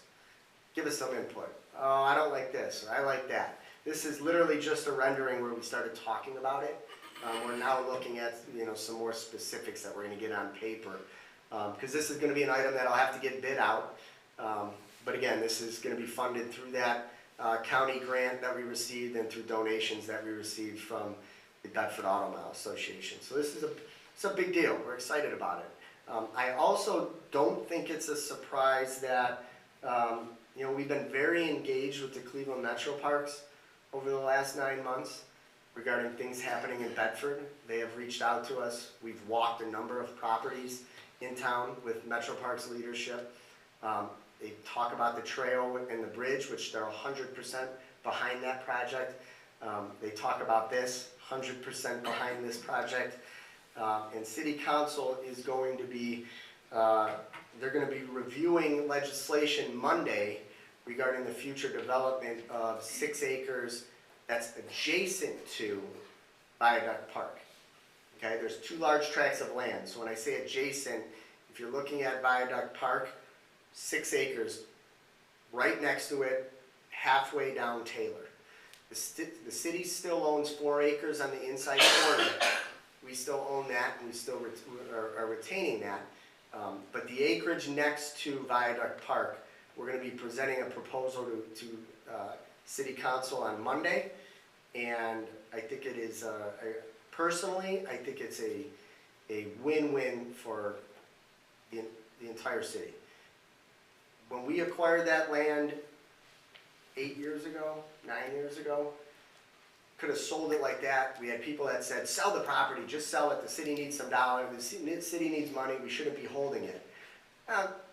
Give us some input. Oh, I don't like this, or I like that. This is literally just a rendering where we started talking about it. We're now looking at, you know, some more specifics that we're going to get on paper. Because this is going to be an item that'll have to get bid out. But again, this is going to be funded through that county grant that we received and through donations that we received from the Bedford Auto Mile Association. So it's a big deal. We're excited about it. I also don't think it's a surprise that, we've been very engaged with the Cleveland Metro Parks over the last 9 months regarding things happening in Bedford. They have reached out to us. We've walked a number of properties in town with Metro Parks leadership. They talk about the trail and the bridge, which they're 100% behind that project. They talk about this, 100% behind this project. And City Council is going to be, they're going to be reviewing legislation Monday regarding the future development of 6 acres that's adjacent to Viaduct Park. Okay, there's 2 large tracts of land. So when I say adjacent, if you're looking at Viaduct Park, 6 acres right next to it, halfway down Taylor. The city still owns 4 acres on the inside corner. We still own that, and we still are retaining that. But the acreage next to Viaduct Park, we're going to be presenting a proposal to City Council on Monday. And I think it is, personally, I think it's a win-win for the entire city. When we acquired that land 8 years ago, 9 years ago, could have sold it like that. We had people that said, sell the property, just sell it, the city needs some dollars, the city needs money, we shouldn't be holding it.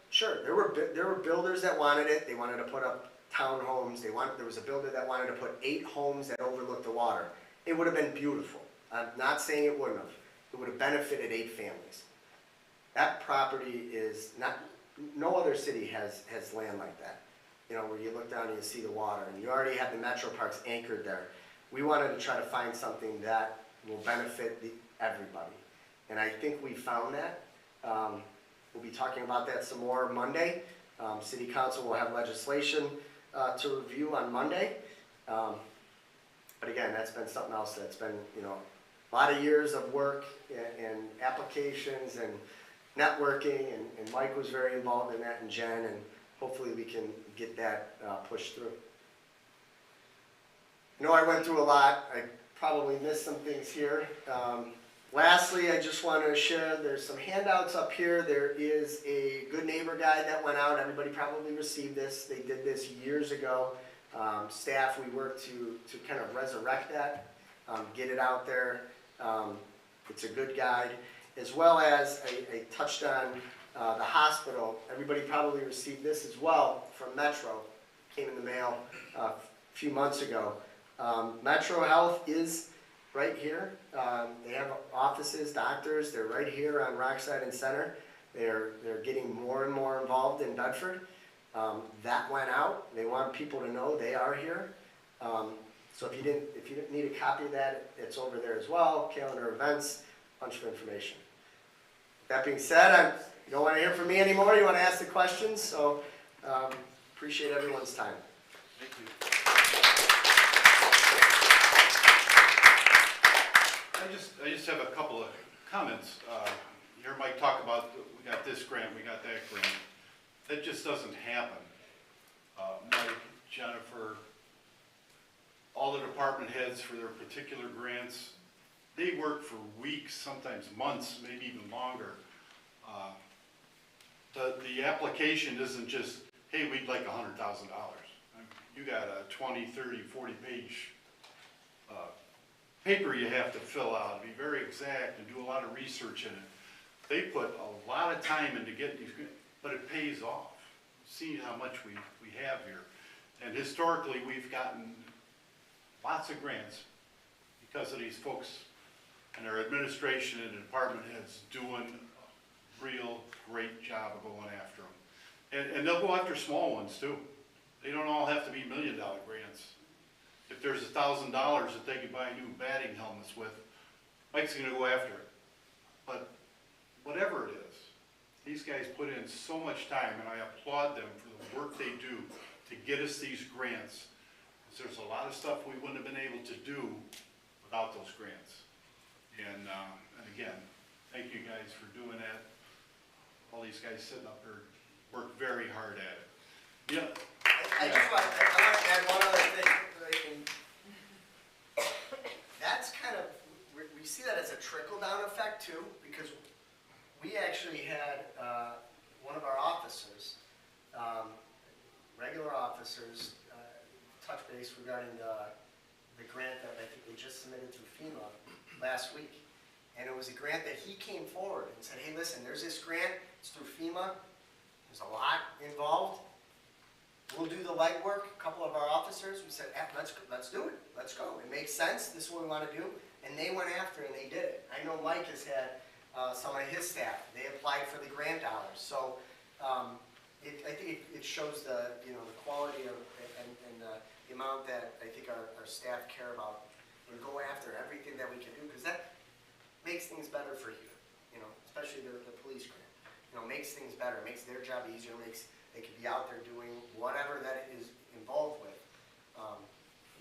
Sure, there were builders that wanted it, they wanted to put up townhomes, there was a builder that wanted to put 8 homes that overlooked the water. It would have been beautiful. I'm not saying it wouldn't have. It would have benefited 8 families. That property is not, no other city has land like that. Where you look down and you see the water, and you already have the Metro Parks anchored there. We wanted to try to find something that will benefit everybody. And I think we found that. We'll be talking about that some more Monday. City Council will have legislation to review on Monday. But again, that's been something else that's been, a lot of years of work and applications and networking, and Mike was very involved in that, and Jen, and hopefully we can get that pushed through. I went through a lot. I probably missed some things here. Lastly, I just want to share, there's some handouts up here. There is a Good Neighbor Guide that went out. Everybody probably received this. They did this years ago. Staff, we worked to kind of resurrect that, get it out there. It's a good guide. As well as, I touched on the hospital. Everybody probably received this as well from Metro. Came in the mail a few months ago. Metro Health is right here. They have offices, doctors. They're right here on Rockside and Center. They're getting more and more involved in Bedford. That went out. They want people to know they are here. So if you didn't need a copy of that, it's over there as well. Calendar events, bunch of information. That being said, you don't want to hear from me anymore. You want to ask the questions. So appreciate everyone's time. Thank you. I just have a couple of comments. You heard Mike talk about, we got this grant, we got that grant. That just doesn't happen. Mike, Jennifer, all the department heads for their particular grants, they work for weeks, sometimes months, maybe even longer. The application isn't just, hey, we'd like $100,000. You got a 20, 30, 40 page paper you have to fill out, be very exact and do a lot of research in it. They put a lot of time into getting these grants, but it pays off. See how much we have here. And historically, we've gotten lots of grants because of these folks and our administration and department heads doing a real great job of going after them. And they'll go after small ones too. They don't all have to be $1 million grants. If there's $1,000 that they can buy new batting helmets with, Mike's gonna go after it. But whatever it is, these guys put in so much time, and I applaud them for the work they do to get us these grants. Because there's a lot of stuff we wouldn't have been able to do without those grants. And again, thank you guys for doing that. All these guys sitting up here work very hard at it. Yeah. I want to add one other thing. That's kind of, we see that as a trickle-down effect too, because we actually had one of our officers, regular officers, touch base regarding the grant that I think they just submitted through FEMA last week. And it was a grant that he came forward and said, hey, listen, there's this grant, it's through FEMA, there's a lot involved. We'll do the legwork, a couple of our officers, we said, let's do it, let's go. It makes sense, this is what we want to do. And they went after it and they did it. I know Mike has had some of his staff, they applied for the grant dollars. So I think it shows the, the quality of, and the amount that I think our staff care about and go after everything that we can do, because that makes things better for you, especially the police grant. Makes things better, makes their job easier, they can be out there doing whatever that it is involved with.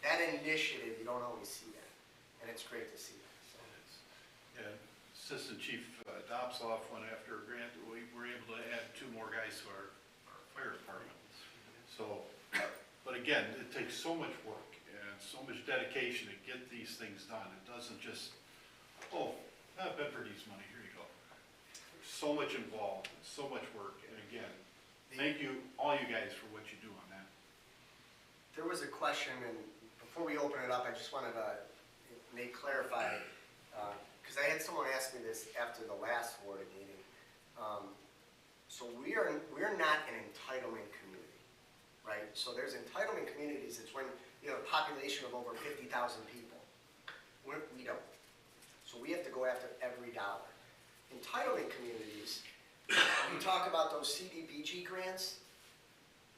That initiative, you don't always see that, and it's great to see that. So. Yeah, Assistant Chief Dobsoff went after a grant, we were able to add 2 more guys to our fire department. So, but again, it takes so much work and so much dedication to get these things done. It doesn't just, Bedford needs money, here you go. There's so much involved, so much work, and again, thank you, all you guys, for what you do on that. There was a question, and before we open it up, I just wanted to clarify, because I had someone ask me this after the last board meeting. So we are not an entitlement community, right? So there's entitlement communities, it's when you have a population of over 50,000 people. We don't. So we have to go after every dollar. Entitlement communities, we talk about those CDBG grants,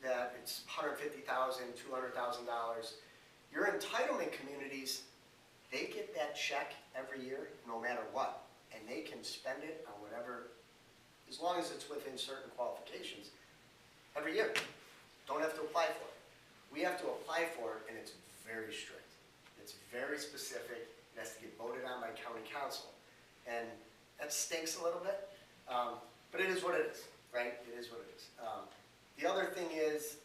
that it's $150,000, $200,000. Your entitlement communities, they get that check every year, no matter what, and they can spend it on whatever, as long as it's within certain qualifications, every year. Don't have to apply for it. We have to apply for it, and it's very strict. It's very specific. It has to get voted on by county council, and that stinks a little bit, but it is what it is, right? It is what it is. The other thing is,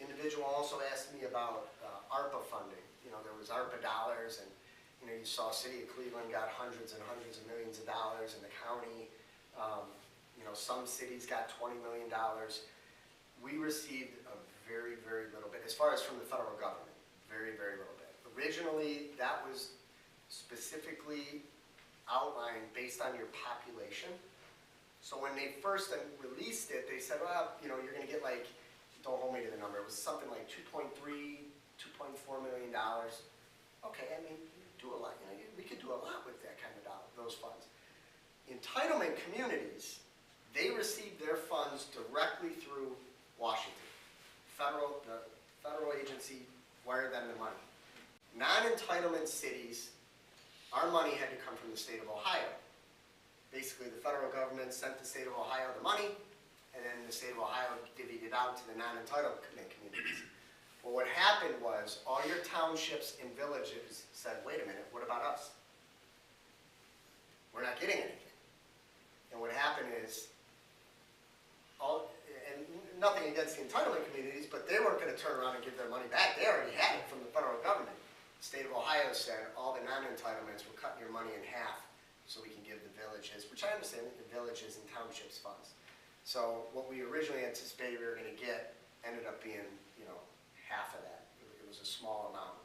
individual also asked me about ARPA funding. There was ARPA dollars, and you saw City of Cleveland got hundreds and hundreds of millions of dollars, in the county. Some cities got $20 million. We received a very, very little bit, as far as from the federal government, very, very little bit. Originally, that was specifically outlined based on your population. So when they first released it, they said, well, you're going to get like, don't hold me to the number, it was something like $2.3, $2.4 million. Okay, I mean, do a lot. We could do a lot with that kind of those funds. Entitlement communities, they receive their funds directly through Washington. The federal agency wired them the money. Non-entitlement cities, our money had to come from the state of Ohio. Basically, the federal government sent the state of Ohio the money, and then the state of Ohio divvied it out to the non-entitlement communities. Well, what happened was, all your townships and villages said, wait a minute, what about us? We're not getting anything. And what happened is, and nothing against the entitlement communities, but they weren't going to turn around and give their money back. They already had it from the federal government. The state of Ohio said, all the non-entitlements, we're cutting your money in half so we can give the villages, which I understand, the villages and townships funds. So what we originally anticipated we were going to get ended up being, half of that. It was a small amount.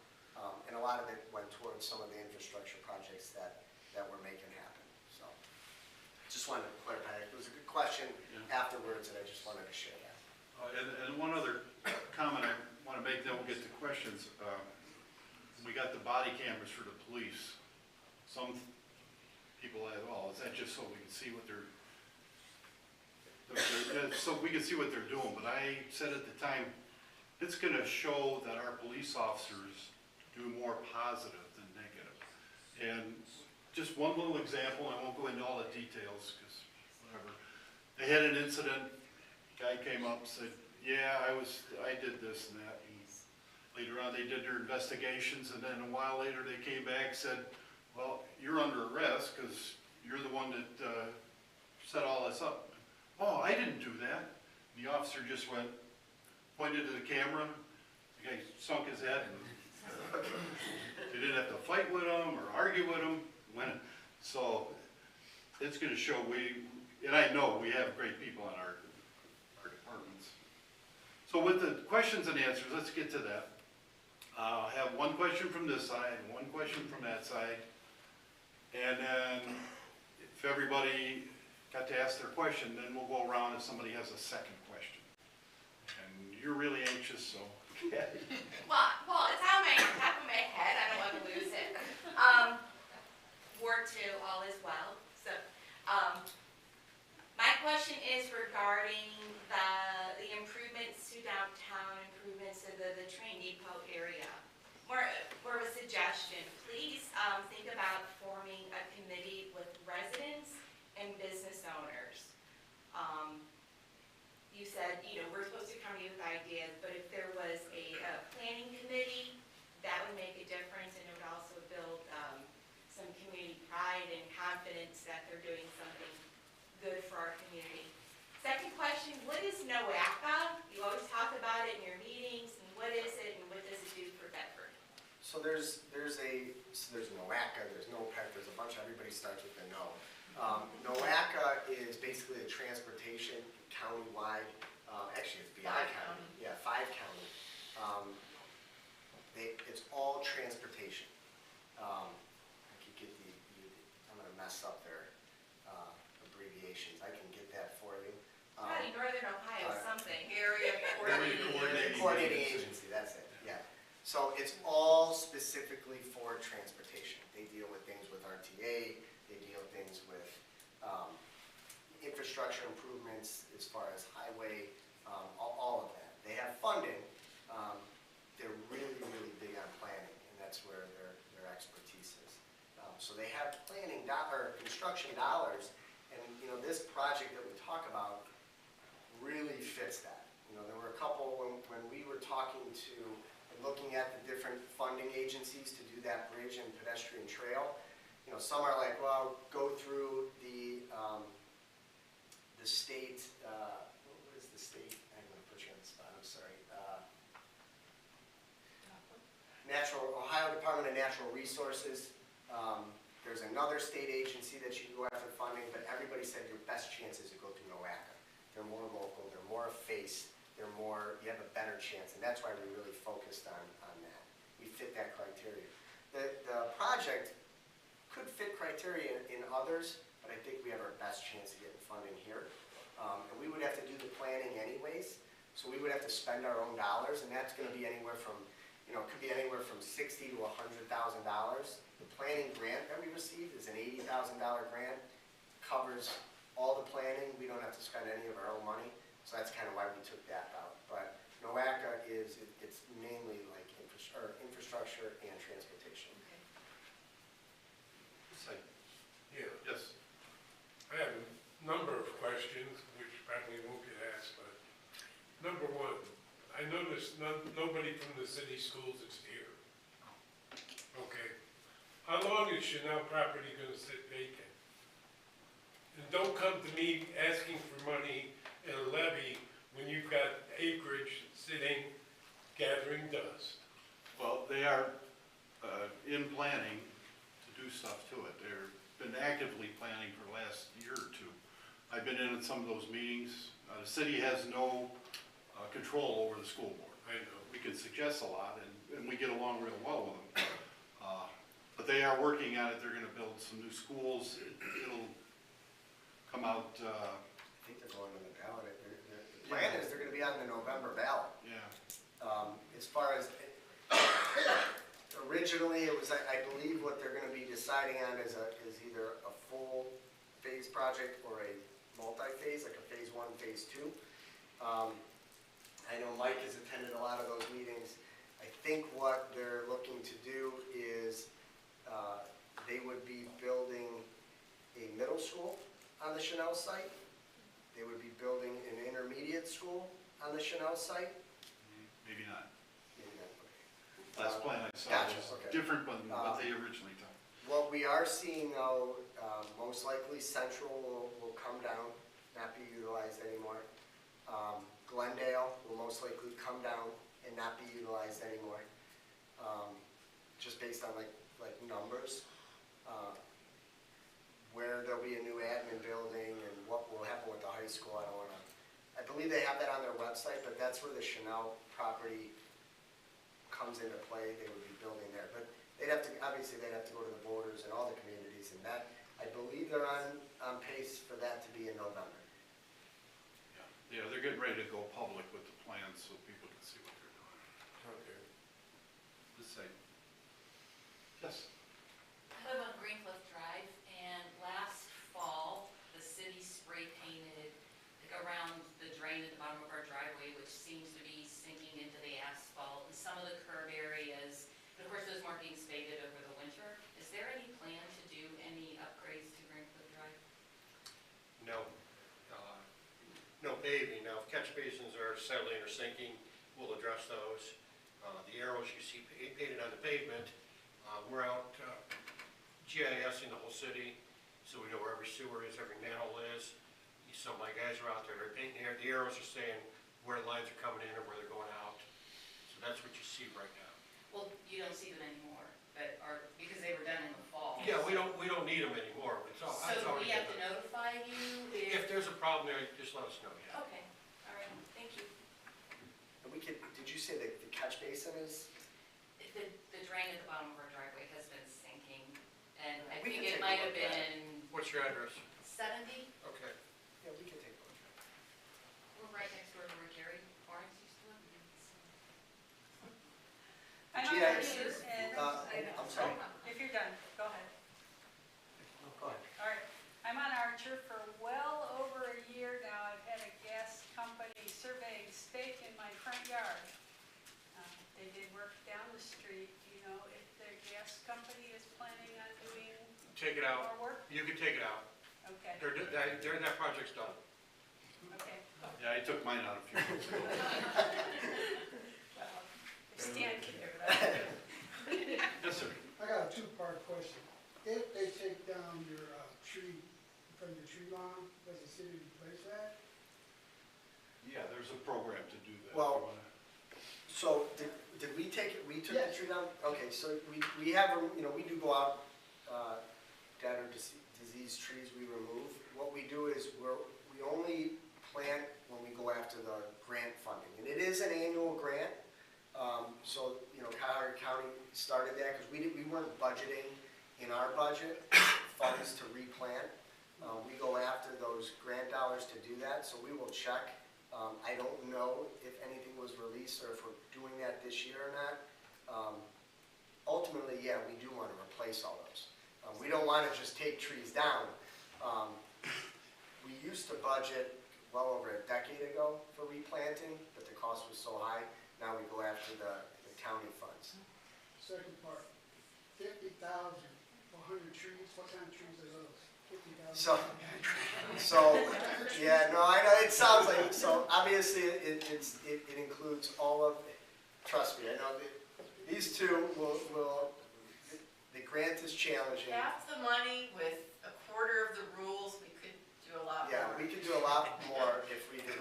And a lot of it went towards some of the infrastructure projects that we're making happen. So just wanted to clarify. It was a good question afterwards, and I just wanted to share that. And one other comment I want to make, then we'll get to questions. We got the body cameras for the police. Some people ask, well, is that just so we can see what they're doing? But I said at the time, it's going to show that our police officers do more positive than negative. And just one little example, I won't go into all the details because whatever. They had an incident, guy came up and said, yeah, I did this and that. And later on they did their investigations, and then a while later they came back and said, well, you're under arrest because you're the one that set all this up. Oh, I didn't do that. And the officer just pointed to the camera, the guy sunk his head, and they didn't have to fight with him or argue with him. So it's gonna show and I know we have great people in our departments. So with the questions and answers, let's get to that. I'll have one question from this side, one question from that side. And then if everybody got to ask their question, then we'll go around if somebody has a second question. And you're really anxious, so. Well, it's on my top of my head, I don't want to lose it. Ward 2, all is well, so, my question is regarding the improvements to downtown, improvements to the train depot area. More of a suggestion, please, think about forming a committee with residents and business owners. You said, we're supposed to come to you with ideas, but if there was a planning committee, that would make a difference, and it would also build some community pride and confidence that they're doing something good for our community. Second question, what is NOACA? You always talk about it in your meetings, and what is it, and what does it do for Bedford? So there's NOACA, there's NOPEC, there's a bunch, everybody starts with a no. NOACA is basically a transportation countywide, actually it's beyond county. Yeah, 5 county. It's all transportation. I could get I'm gonna mess up their abbreviations, I can get that for you. Probably Northern Ohio, something. Area coordinating. Coordinating agency, that's it, yeah. So it's all specifically for transportation. They deal with things with RTA, they deal with things with infrastructure improvements as far as highway, all of that. They have funding. They're really, really big on planning, and that's where their expertise is. So they have construction dollars, and this project that we talk about really fits that. There were a couple when we were talking to and looking at the different funding agencies to do that bridge and pedestrian trail. Some are like, well, go through the state, what is the state? I'm going to put you on the spot, I'm sorry. Ohio Department of Natural Resources. There's another state agency that you can go after funding, but everybody said your best chance is to go through NOACA. They're more local, they're more face, you have a better chance, and that's why we really focused on that. We fit that criteria. The project could fit criteria in others, but I think we have our best chance of getting funding here. And we would have to do the planning anyways, so we would have to spend our own dollars, and that's going to be anywhere from, it could be anywhere from $60,000 to $100,000. The planning grant that we received is an $80,000 grant, covers all the planning. We don't have to spend any of our own money, so that's kind of why we took that out. But NOACA it's mainly like infrastructure and transportation. Yeah, Yes. I have a number of questions, which probably won't get asked, but number one, I noticed nobody from the city schools is here. Okay. How long is Chanel property gonna sit vacant? And don't come to me asking for money and a levy when you've got acreage sitting gathering dust. Well, they are in planning to do stuff to it. They've been actively planning for the last year or two. I've been in some of those meetings. The city has no control over the school board. I know. We can suggest a lot, and we get along real well with them. But they are working on it. They're gonna build some new schools. It'll come out, I think they're going on the ballot. The plan is they're going to be on the November ballot. yeah. As far as, originally it was, I believe what they're going to be deciding on is either a full phase project or a multi-phase, like a phase 1, phase 2. I know Mike has attended a lot of those meetings. I think what they're looking to do is they would be building a middle school on the Chanel site. They would be building an intermediate school on the Chanel site. Maybe not. Maybe not. Last plan I saw Gotcha, was okay. different than what they originally thought. What we are seeing though, most likely Central will come down, not be utilized anymore. Glendale will most likely come down and not be utilized anymore. Just based on like numbers. website, but that's where the Chanel property comes into play. They would be building there, but they'd have to, obviously, they'd have to go to the borders and all the communities, and that, I believe they're on pace for that to be in November. Yeah, they're getting ready to go public with the plans so people can see what they're doing. Okay. This side. Yes. I live on Greencliff Drive, and last fall, the city spray painted around the drain at the bottom of our driveway, which seems to be sinking into the asphalt, and some of the curb areas. And of course, those weren't being spaded over the winter. Is there any plan to do any upgrades to Greencliff Drive? No. No paving. Now, if catch basins are settling or sinking, we'll address those. The arrows you see painted on the pavement, we're out GISing the whole city, so we know where every sewer is, every manhole is. Some of my guys are out there, they're painting here. The arrows are saying where the lines are coming in and where they're going out. So that's what you see right now. Well, you don't see them anymore, but because they were done in the fall. Yeah, we don't need them anymore. It's all, So it's do already we have been to done. notify you If there's a problem there, just let us know, yeah. Okay, all right, thank you. And we could, did you say that the catch basin is? The drain at the bottom of our driveway has been sinking, and I We think can take it a might look have at it. been What's your address? 70. Okay. Yeah, we can take a look. We're right next door to where Jerry Lawrence used to live. I'm on GIS, Archer, and, I'm sorry. if you're done, go ahead. Go ahead. All right, I'm on Archer for well over a year now. I've had a gas company surveying stake in my front yard. They did work down the street, you know, if the gas company is planning on doing Take it out. more work, You can take it out. okay, That project's done. okay. Yeah, I took mine out a few months ago. Well, if Stan can do that. Yes, sir. I got a two-part question. If they take down your tree from your tree line, does the city replace that? Yeah, there's a program to do that. Well, So, did we take it, we took the Yes. tree down? Okay, so we have, you know, we do go out, dead or diseased trees we remove. What we do is we only plant when we go after the grant funding. And it is an annual grant, so, you know, Cuyahoga County started that because we weren't budgeting in our budget funds to replant. We go after those grant dollars to do that, so we will check. I don't know if anything was released or if we're doing that this year or not. Ultimately, yeah, we do want to replace all those. We don't want to just take trees down. We used to budget well over a decade ago for replanting, but the cost was so high. Now we go after the county funds. Second part, 50,000 for 100 trees, what kind of trees are those? 50,000? Yeah, no, I know, it sounds like, so obviously it includes all of, trust me, I know that these two will, the grant is challenging. Half the money with a quarter of the rules, we could do a lot more. Yeah, we could do a lot more if we do.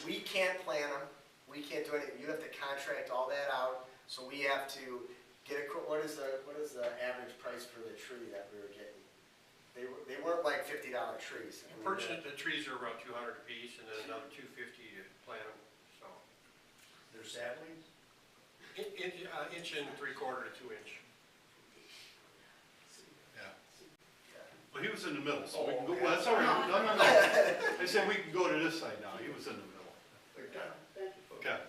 We can't plan them, we can't do anything, you have to contract all that out, so we have to get what is the average price for the tree that we were getting? They weren't like $50 trees. I mean, Purchase, the trees are around 200 apiece, and then another 250 to plant them, so. They're saplings? Inch and 3/4 to 2 inch. Yeah. Well, he was in the middle, so we can go, okay. well, that's all right. No. I said we can go to this side now. He was in the middle. Okay.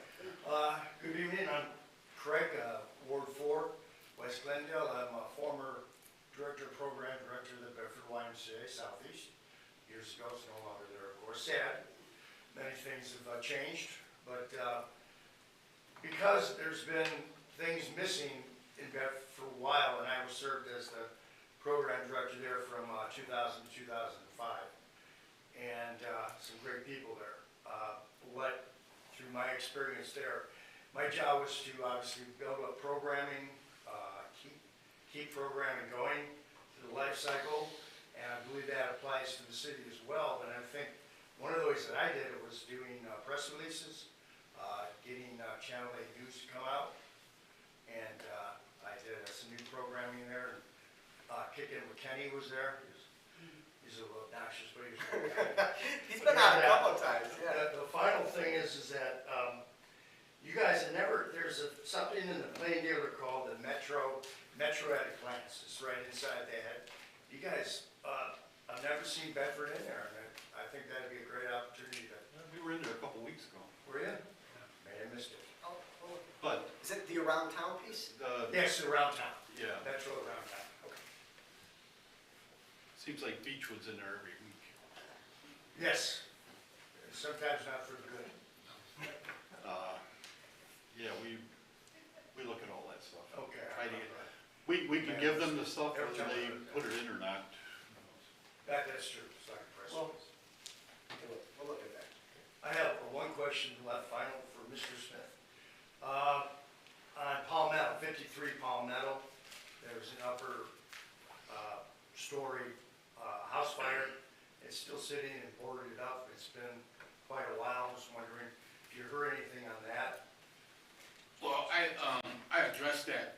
Good evening, I'm Craig, Ward 4, West Glendale. I'm a former program director of the Bedford YMCA Southeast. Years ago, it's no longer there, of course. Sad. Many things have changed, but because there's been things missing in Bedford for a while, and I was served as the program director there from 2000 to 2005, and some great people there. Through my experience there, my job was to obviously build up programming, keep programming going through the life cycle, and I believe that applies to the city as well. And I think one of the ways that I did it was doing press releases, getting Channel 8 News to come out, and I did some new programming there. Kickin' with Kenny was there. He's a little obnoxious, but he was great. He's been out a couple of times, yeah. The final thing is that, you guys have never, something in the Plain Dealer called the Metro at a glance. It's right inside that. You guys, I've never seen Bedford in there, and I think that'd be a great opportunity to, We were in there a couple weeks ago, we're in. May have missed it. but, Is it the around town piece? Yes, around town. yeah, Metro around town. Okay. seems like Beechwood's in there every week. Yes. And sometimes not for the good. Yeah, we look at all that stuff. Okay. Try to get- We can give them the stuff, whether they put it in or not. That's true. It's like a press Well- release. We'll look at that. I have one question left final for Mr. Smith. On Palmetto, 53 Palmetto, there's an upper story house fire. It's still sitting and boarded up. It's been quite a while. I was wondering if you heard anything on that. Well, I addressed that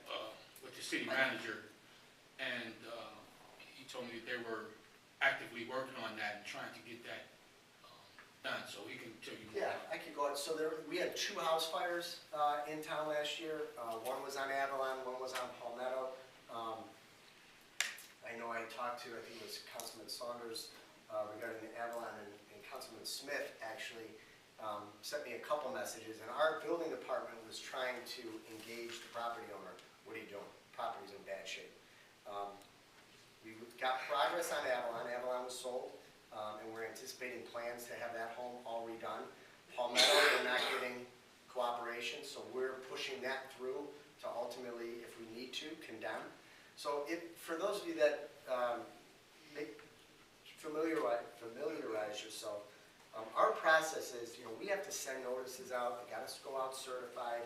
with the city manager, and he told me that they were actively working on that and trying to get that done, so he can tell you more. Yeah, I could go out. So we had 2 house fires in town last year. One was on Avalon, one was on Palmetto. I know I talked to, I think it was Councilman Saunders regarding the Avalon, and Councilman Smith actually sent me a couple messages, and our building department was trying to engage the property owner. What are you doing? Property's in bad shape. We got progress on Avalon. Avalon was sold, and we're anticipating plans to have that home all redone. Palmetto, we're not getting cooperation, so we're pushing that through to ultimately, if we need to, condemn. So for those of you that familiarize yourself, our process is, we have to send notices out, they gotta go out certified,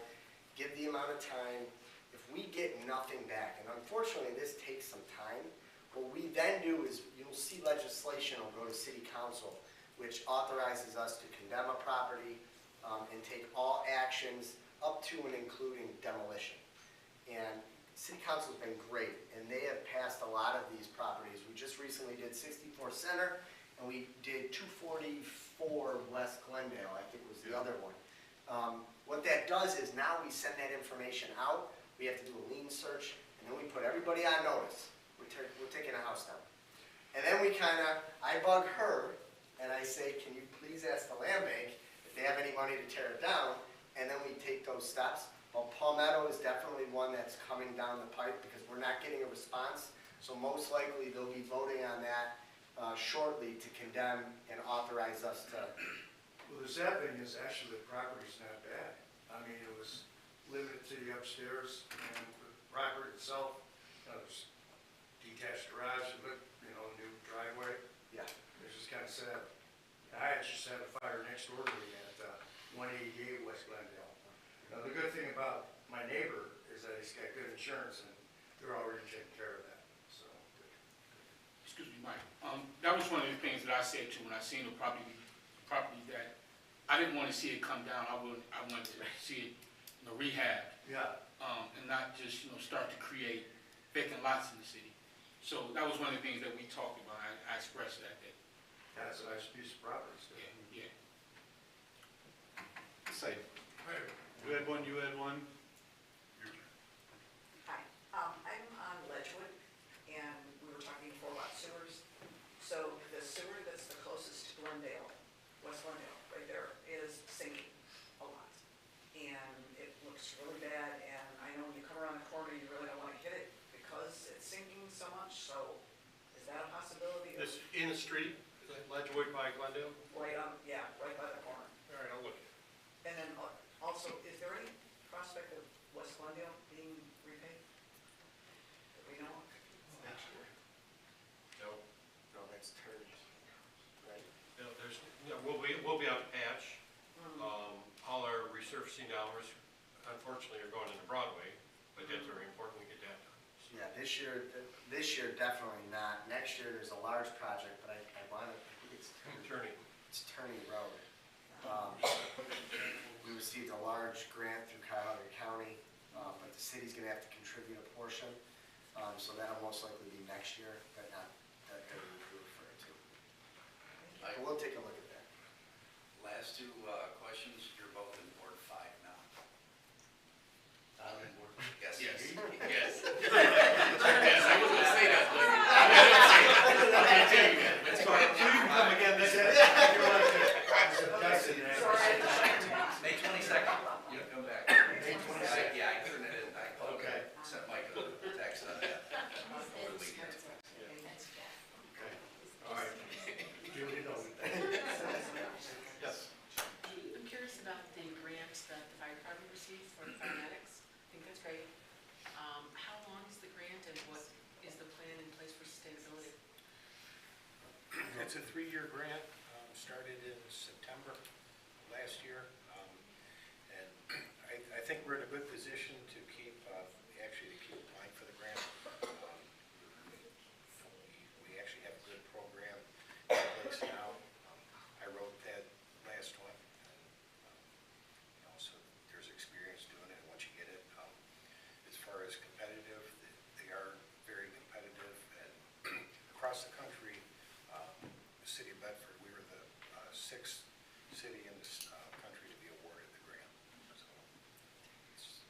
give the amount of time. If we get nothing back, and unfortunately this takes some time, what we then do is, you'll see legislation will go to city council, which authorizes us to condemn a property and take all actions up to and including demolition. And city council's been great, and they have passed a lot of these properties. We just recently did 64 Center, and we did 244 West Glendale, I think was the other one. What that does is now we send that information out, we have to do a lien search, and then we put everybody on notice. We're taking a house down. And then I bug her, and I say, can you please ask the land bank if they have any money to tear it down, and then we take those steps. Well, Palmetto is definitely one that's coming down the pipe because we're not getting a response. So most likely they'll be voting on that shortly to condemn and authorize us to. Well, the sad thing is actually the property's not bad. I mean, it was limited to the upstairs and the property itself, there's detached garage, but, new driveway. Yeah. It's just kind of sad. I just had a fire next door to me at 188 West Glendale. Now, the good thing about my neighbor is that he's got good insurance and they're already taking care of that, so. Excuse me, Mike. That was one of the things that I said too when I seen the property that I didn't want to see it come down. I wanted to see it, rehabbed. Yeah. And not just, start to create vacant lots in the city. So that was one of the things that we talked about. I expressed that. That's a nice piece of property still. Yeah. Say, you had one, Hi, I'm on Ledgewood, and we were talking before about sewers. So the sewer that's the closest to Glendale, West Glendale, right there, is sinking a lot. And it looks really bad, and I know when you come around the corner, you really don't want to hit it because it's sinking so much, so is that a possibility? This in the street, Ledgewood by Glendale? Right on, yeah, right by the corner. All right, I'll look at it. And then also, is there any prospect of West Glendale being repaid? That we know of? No, No, that's turned, right? no, we'll be out to patch. All our resurfacing dollars, unfortunately, are going into Broadway, but that's very important we get that done. Yeah, this year definitely not. Next year, there's a large project, but I think it's Turney Road. We received a large grant through Cuyahoga County, but the city's gonna have to contribute a portion. So that'll most likely be next year, but not that we refer to. But we'll take a look at that. Last two questions, It's a 3-year grant, started in September last year. And I think we're in a good position to keep, actually to keep applying for the grant. We actually have a good program in place now. I wrote that last one. So there's experience doing it once you get it. As far as competitive, they are very competitive. And across the country, the city of Bedford, we were the 6th city in this country to be awarded the grant. So it's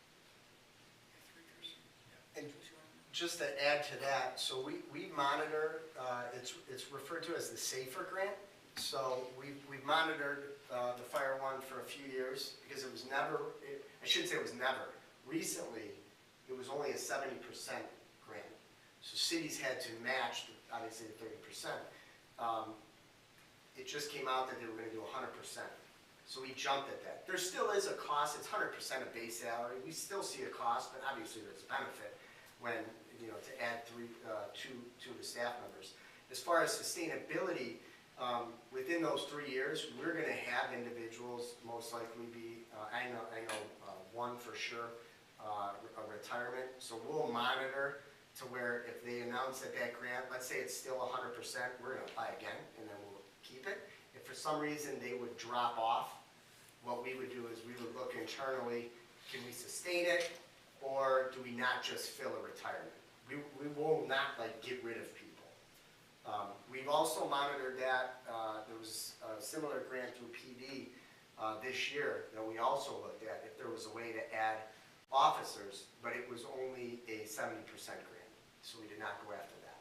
3 years. Yeah. And just to add to that, so we monitor, it's referred to as the SAFER grant. So we've monitored the Fire One for a few years because it was never, I shouldn't say it was never. Recently, it was only a 70% grant. So cities had to match, obviously, the 30%. It just came out that they were going to do 100%. So we jumped at that. There still is a cost. It's 100% of base salary. We still see a cost, but obviously there's a benefit when, to add two of the staff members. As far as sustainability, within those 3 years, we're going to have individuals most likely be, I know one for sure, a retirement. So we'll monitor to where if they announce that grant, let's say it's still 100%, we're going to apply again, and then we'll keep it. If for some reason they would drop off, what we would do is we would look internally, can we sustain it, or do we not just fill a retirement? We will not get rid of people. We've also monitored that. There was a similar grant through PD this year that we also looked at if there was a way to add officers, but it was only a 70% grant, so we did not go after that.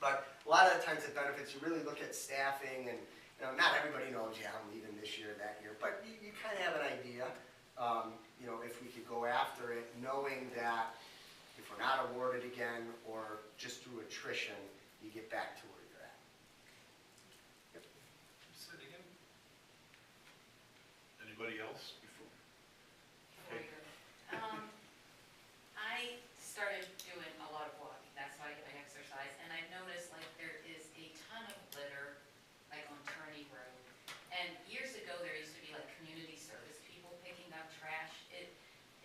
But a lot of the times it benefits, you really look at staffing, and not everybody knows, yeah, I'm leaving this year, that year, but you kind of have an idea, if we could go after it, knowing that if we're not awarded again, or just through attrition, you get back to where you're at. Yep. Say it again. Anybody else before? Okay. I started doing a lot of walking, that's how I get my exercise, and I've noticed there is a ton of litter on Turney Road. And years ago, there used to be community service people picking up trash.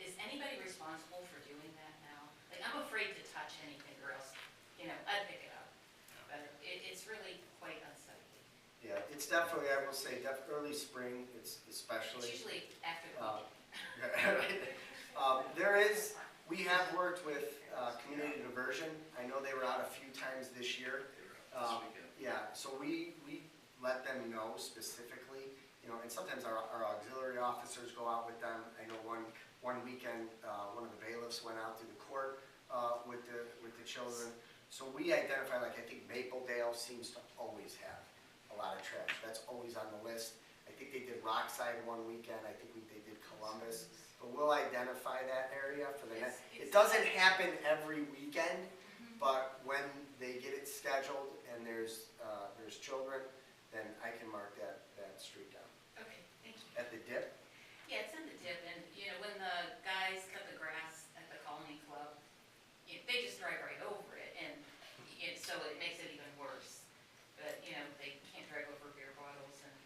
Is anybody responsible for doing that now? I'm afraid to touch anything or else, I'd pick it up. But it's really quite unsightly. Yeah, it's definitely, I will say, early spring, it's especially. It's usually after the weekend. We have worked with community diversion. I know they were out a few times this year. Yeah, so we let them know specifically, and sometimes our auxiliary officers go out with them. I know one weekend, one of the bailiffs went out to the court with the children. So we identify, I think Mapledale seems to always have a lot of trash. That's always on the list. I think they did Rockside one weekend. I think they did Columbus. But we'll identify that area for the next. It doesn't happen every weekend, but when they get it scheduled and there's children, then I can mark that street down. Okay, thank you. At the dip? Yeah, it's in the dip, and when the guys cut the grass at the Colony Club, they just drive right over it, and so it makes it even worse. But, they can't drive over beer bottles and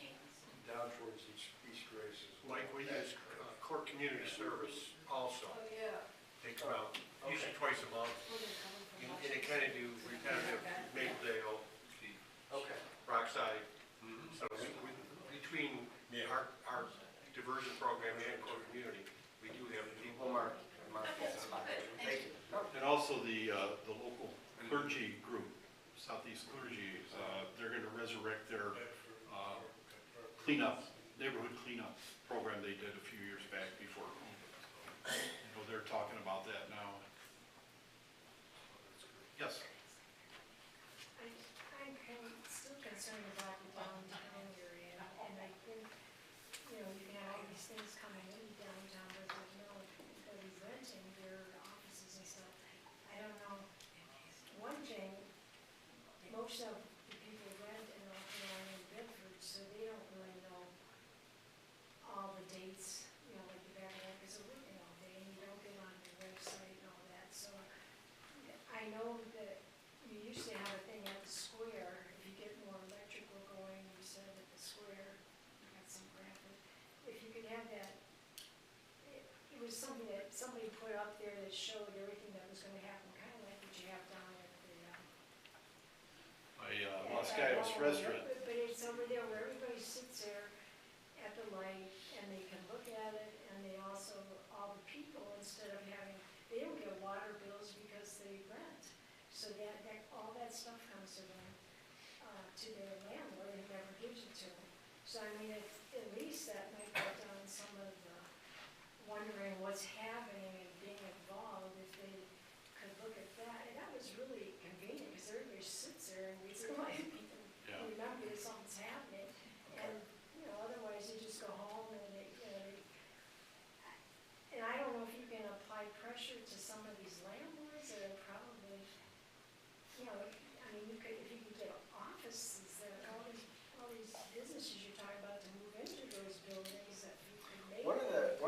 cans. Down towards East Grace. Mike, we use Court Community Service also. Oh, yeah. They come out usually twice a month, and they kind of do repetitive Mapledale, Okay. Rockside. So between our diversion program and Court Community, we do have people. We'll mark that spot. Thank you. And also the local clergy group, Southeast Clergy, they're going to resurrect their neighborhood cleanup program they did a few years back before COVID. They're talking about that now. Yes? I'm still concerned about the downtown area, and I think, you can have all these things coming in downtown, but nobody's renting their offices and stuff. I don't know. One thing, most of the people rent in Bedford, so they don't really know all the dates, like the back end, because they're working all day, and you don't get on your website and all that, so I know that you used to have a thing at the square, if you get had that, it was something that somebody put up there that showed everything that was gonna happen, kind of like what you have down at the, Los at Gatos home. restaurant. But it's over there where everybody sits there at the light and they can look at it, and they also, all the people, instead of having, they don't get water bills because they rent. So all that stuff comes to them, to their landlord, and never gives it to them. So I mean, at least that might cut down some of the wondering what's happening and being involved, if they could look at that. And that was really convenient, because everybody sits there and reads the light, Yeah. remember that something's happening. And, you know, otherwise they just go home and they, you know, and I don't know if you can apply pressure to some of these landlords that are probably, you know, I mean, you could, if you could get offices there, all these businesses you're talking about to move into those buildings, that you could make. One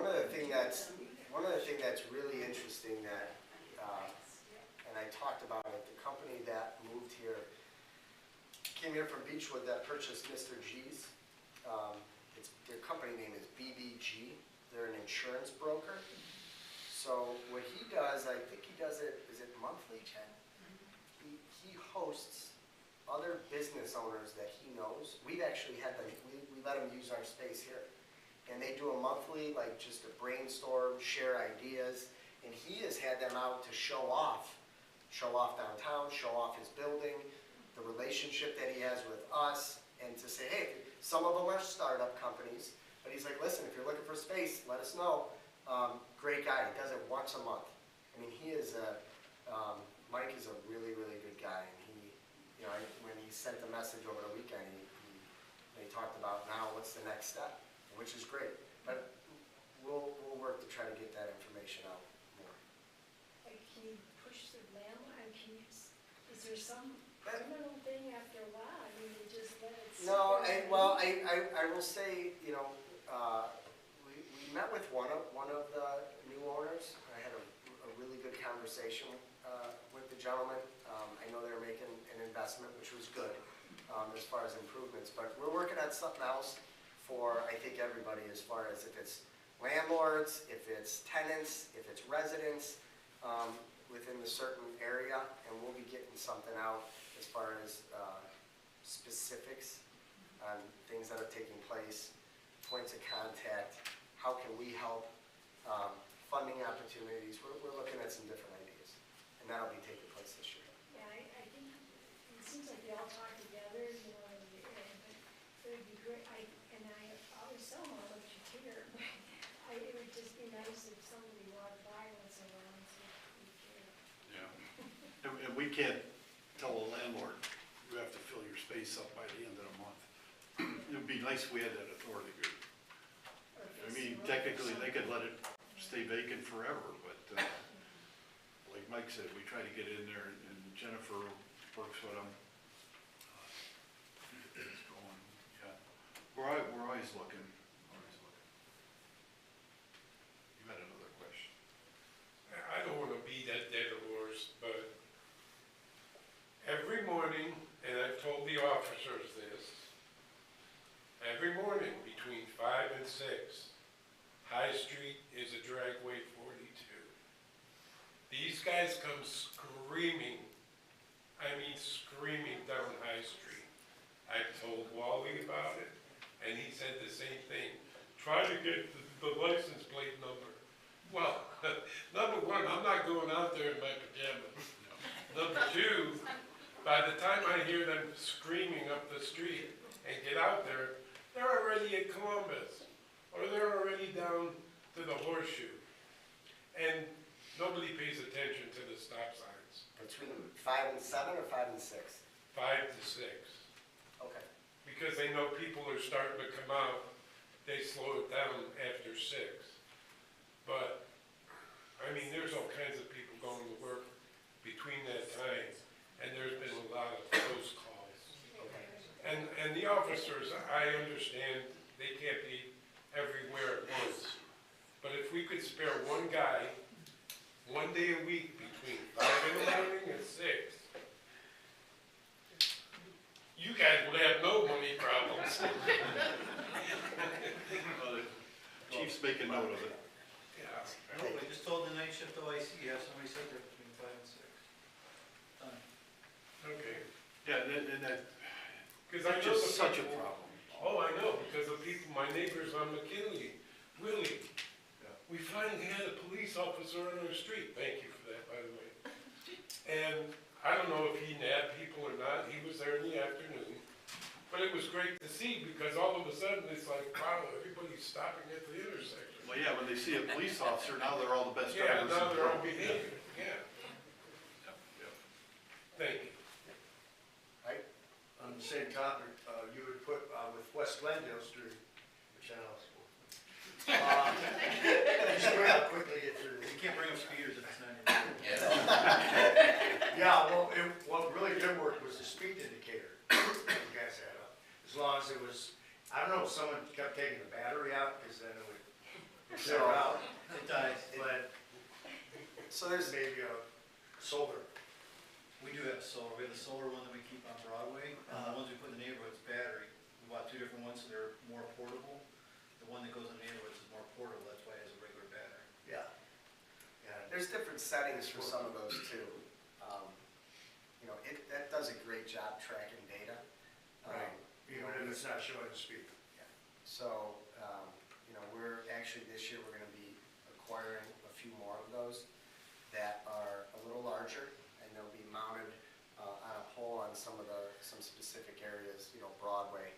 of the thing that's really interesting that, and I talked about it, the company that moved here, came here from Beechwood that purchased Mr. G's. Their company name is BBG. They're an insurance broker. So what he does, I think he does it, is it monthly, Chen? He hosts other business owners that he knows. We've actually had them, we let them use our space here. And they do a monthly, like just a brainstorm, share ideas. And he has had them out to show off downtown, show off his building, the relationship that he has with us, and to say, hey, some of them are startup companies, but he's like, listen, if you're looking for space, let us know. Great guy, he does it once a month. I mean, Mike is a really, really good guy, and he, you know, when he sent the message over the weekend, he talked about now what's the next step, which is great. But we'll work to try to get that information out more. Like, can you push the landline? Is there some criminal thing after a while? I mean, you just let it sit No, there I will say, you know, we met with one of the new owners. I had a really good conversation with the gentleman. I know they were making an investment, which was good as far as improvements. But we're working on something else for, I think, everybody, as far as if it's landlords, if it's tenants, if it's residents within the certain area. And we'll be getting something out as far as specifics on things that are taking place, points of contact, how can we help, funding opportunities. We're looking at some different ideas, and that'll be taking place this year. Yeah, I think it seems like they all talk together, you know, and it would be great. I always tell them I'll let you hear. It would just be nice if somebody walked by once in a while and said, you care. Yeah. And we can't tell a landlord, you have to fill your space up by the end of the month. It would be nice if we had that authority here. Or if I it's mean, the road or technically, they could something. let it stay vacant forever, but like Mike said, we try to get in there, and Jennifer works with them. Keep things going, yeah. We're always looking, You had another question? I don't want to beat that dead horse, but every morning, and I've told the officers this, every morning between 5 and 6, High Street is a dragway 42. These guys come screaming, I mean screaming down High Street. I've told Wally about it, and he said the same thing. Try to get the license plate number. Well, number one, I'm not going out there in my pajamas. Number two, by the time I hear them screaming up the street and get out there, they're already at Columbus, or they're already down to the Horseshoe. And nobody pays attention to the stop signs. Between 5 and 7 or 5 and 6? 5 to 6. Okay. Because they know people are starting to come out, they slow it down after 6. But, I mean, there's all kinds of people going to work between that time, and there's been a lot of close calls. Okay. And the officers, I understand, they can't be everywhere at once. But if we could spare one guy, 1 day a week between 5 in the morning and 6, you guys would have no money problems. make a note of it. Yeah. No, I just told the night shift OIC, you have somebody sit there between 5 and 6. Done. Okay. Yeah, and that, Because I that's know the just such a people- problem. Oh, I know, because the people, my neighbors on McKinley, Willie, we finally had a police officer on our street, thank you for that, by the way. And I don't know if he nabbed people or not, he was there in the afternoon. But it was great to see, because all of a sudden, it's like, wow, everybody's stopping at the intersection. Well, yeah, when they see a police officer, now they're all the best Yeah, drivers. now in the they're all world. behaving, yeah. Thank you. Right? On the same topic, you would put with West Glendale Street, which I know is cool. Just bring how quickly get through this. You can't bring up speeders if it's not your. Yeah, well, what really did work was the speed indicator you guys had up. As long as it was, I don't know, if someone kept taking the battery out, because then it would clear out. It dies. But So there's, maybe a solar. We do have solar. We have the solar one that we keep on Broadway, and the ones we put in the neighborhood's battery. We bought 2 different ones, so they're more portable. The one that goes in the neighborhoods is more portable, that's why it has a regular battery. Yeah. Yeah. there's different settings for some of those too. You know, that does a great job tracking data. Right. You know, Even if it's not showing the speed. So, you know, we're actually, this year, we're gonna be acquiring a few more of those that are a little larger, and they'll be mounted on a pole on some specific areas, you know, Broadway,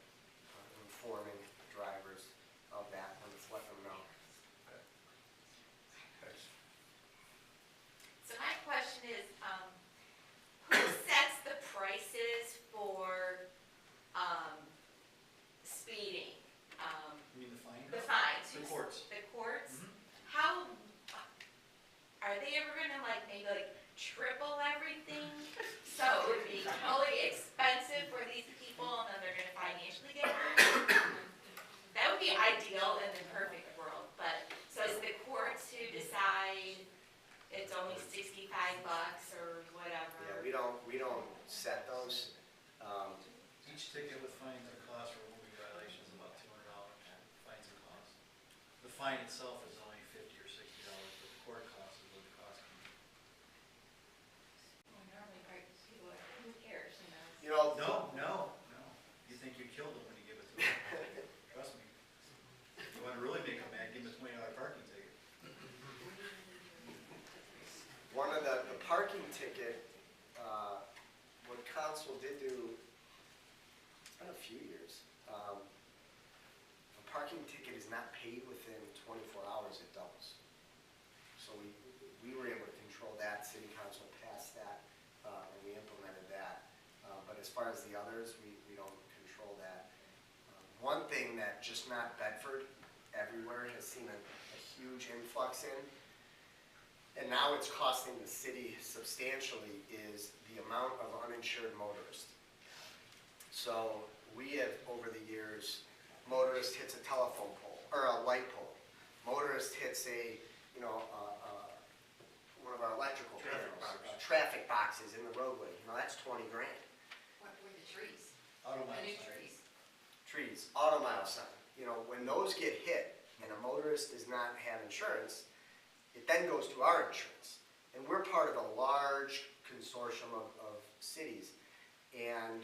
informing drivers of that, and just let them know. So my question is, who sets the prices for, speeding? You mean the fine? The fines? The courts. The courts? Mhm. How, are they ever gonna like, maybe like triple everything? So it would be totally expensive for these people and then they're gonna financially get hurt? That would be ideal in the perfect world, but, so it's the courts who decide it's only $65 or whatever? Yeah, we don't set those. Each ticket with fines and costs for moving violations is about $200, fines and costs. The fine itself is only $50 or $60, but the court cost is what the cost can be. Well, normally, right, people are, who cares, you know? You know, No. You think you killed them when you give it to them. Trust me. If you want to really make them mad, give them a $20 parking ticket. one of the parking ticket, what council did do, it's been a few years. A parking ticket is not paid within 24 hours, it doubles. So we were able to control that, city council passed that, and we implemented that. But as far as the others, we don't control that. One thing that just not Bedford, everywhere has seen a huge influx in, and now it's costing the city substantially, is the amount of uninsured motorists. So we have, over the years, motorist hits a telephone pole, or a light pole. Motorist hits one of our electrical panels, traffic boxes in the roadway, that's 20 grand. What were the trees? Auto The mile new signs. trees. Trees, auto mile sign, when those get hit and a motorist does not have insurance, it then goes to our insurance. And we're part of a large consortium of cities. And,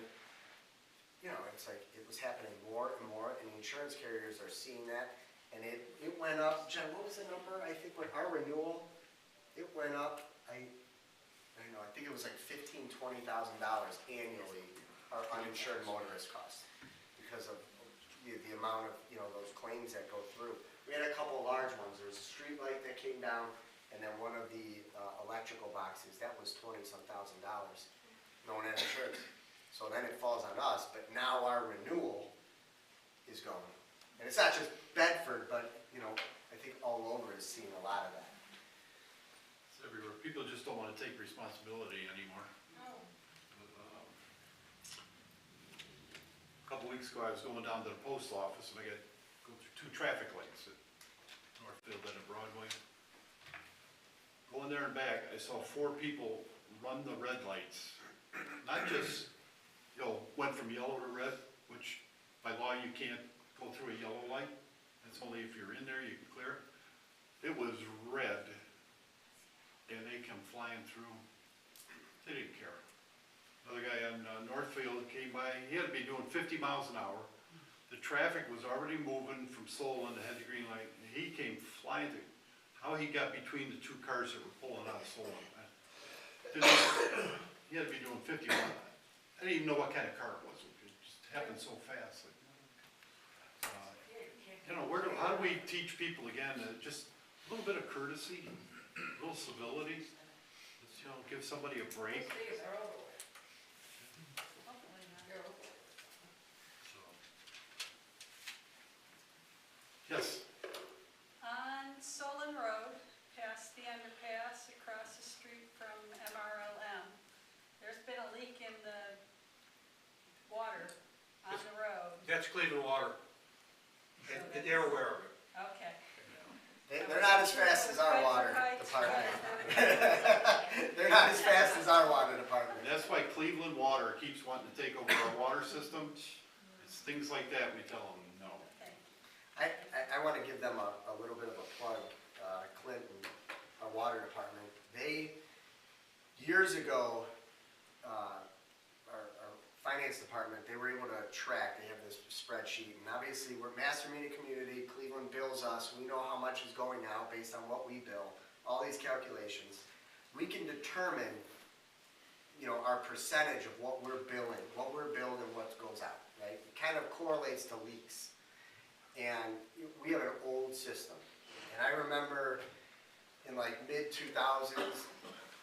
it's like, it was happening more and more, and the insurance carriers are seeing that. And it went up, Jen, what was the number? I think when our renewal, it went up, I think it was like $15,000, $20,000 annually, our uninsured motorist costs, because of the amount of, those claims that go through. We had a couple of large ones. There was a street light that came down, and then one of the electrical boxes, that was $20-some thousand. No one had insurance. So then it falls on us, but now our renewal is going. And it's not just Bedford, but, I think all over is seeing a lot of that. It's everywhere. People just don't want to take responsibility anymore. No. A couple weeks ago, I was going down to the post office and I go through 2 traffic lights at Northfield and at Broadway. Going there and back, I saw 4 people run the red lights. Not just, went from yellow to red, which by law you can't go through a yellow light It's only if you're in there, you can clear. It was red, and they come flying through. They didn't care. Another guy on Northfield came by, he had to be doing 50 miles an hour. The traffic was already moving from Solon to head to Green Light, and he came flying through. How he got between the two cars that were pulling out of Solon. He had to be doing 50 miles. I didn't even know what kind of car it was. It just happened so fast. You know, how do we teach people again, just a little bit of courtesy, a little civility, let's, you know, give somebody a break. So. Yes, On Solon Road, past the underpass, across the street from MRLM, there's been a leak in the water on the road. That's Cleveland Water, and they're aware of it. Okay. They're not as fast as our water department. They're not as fast as our water department. and that's why Cleveland Water keeps wanting to take over our water system. It's things like that we tell them, no. I want to give them a little bit of a plug, Clinton, our water department. They, years ago, our finance department, they were able to track, they have this spreadsheet, and obviously we're master media community, Cleveland bills us, we know how much is going out based on what we bill, all these calculations. We can determine, you know, our percentage of what we're billing, what we're billed and what goes out, right? It kind of correlates to leaks. And we have an old system. And I remember in like mid-2000s,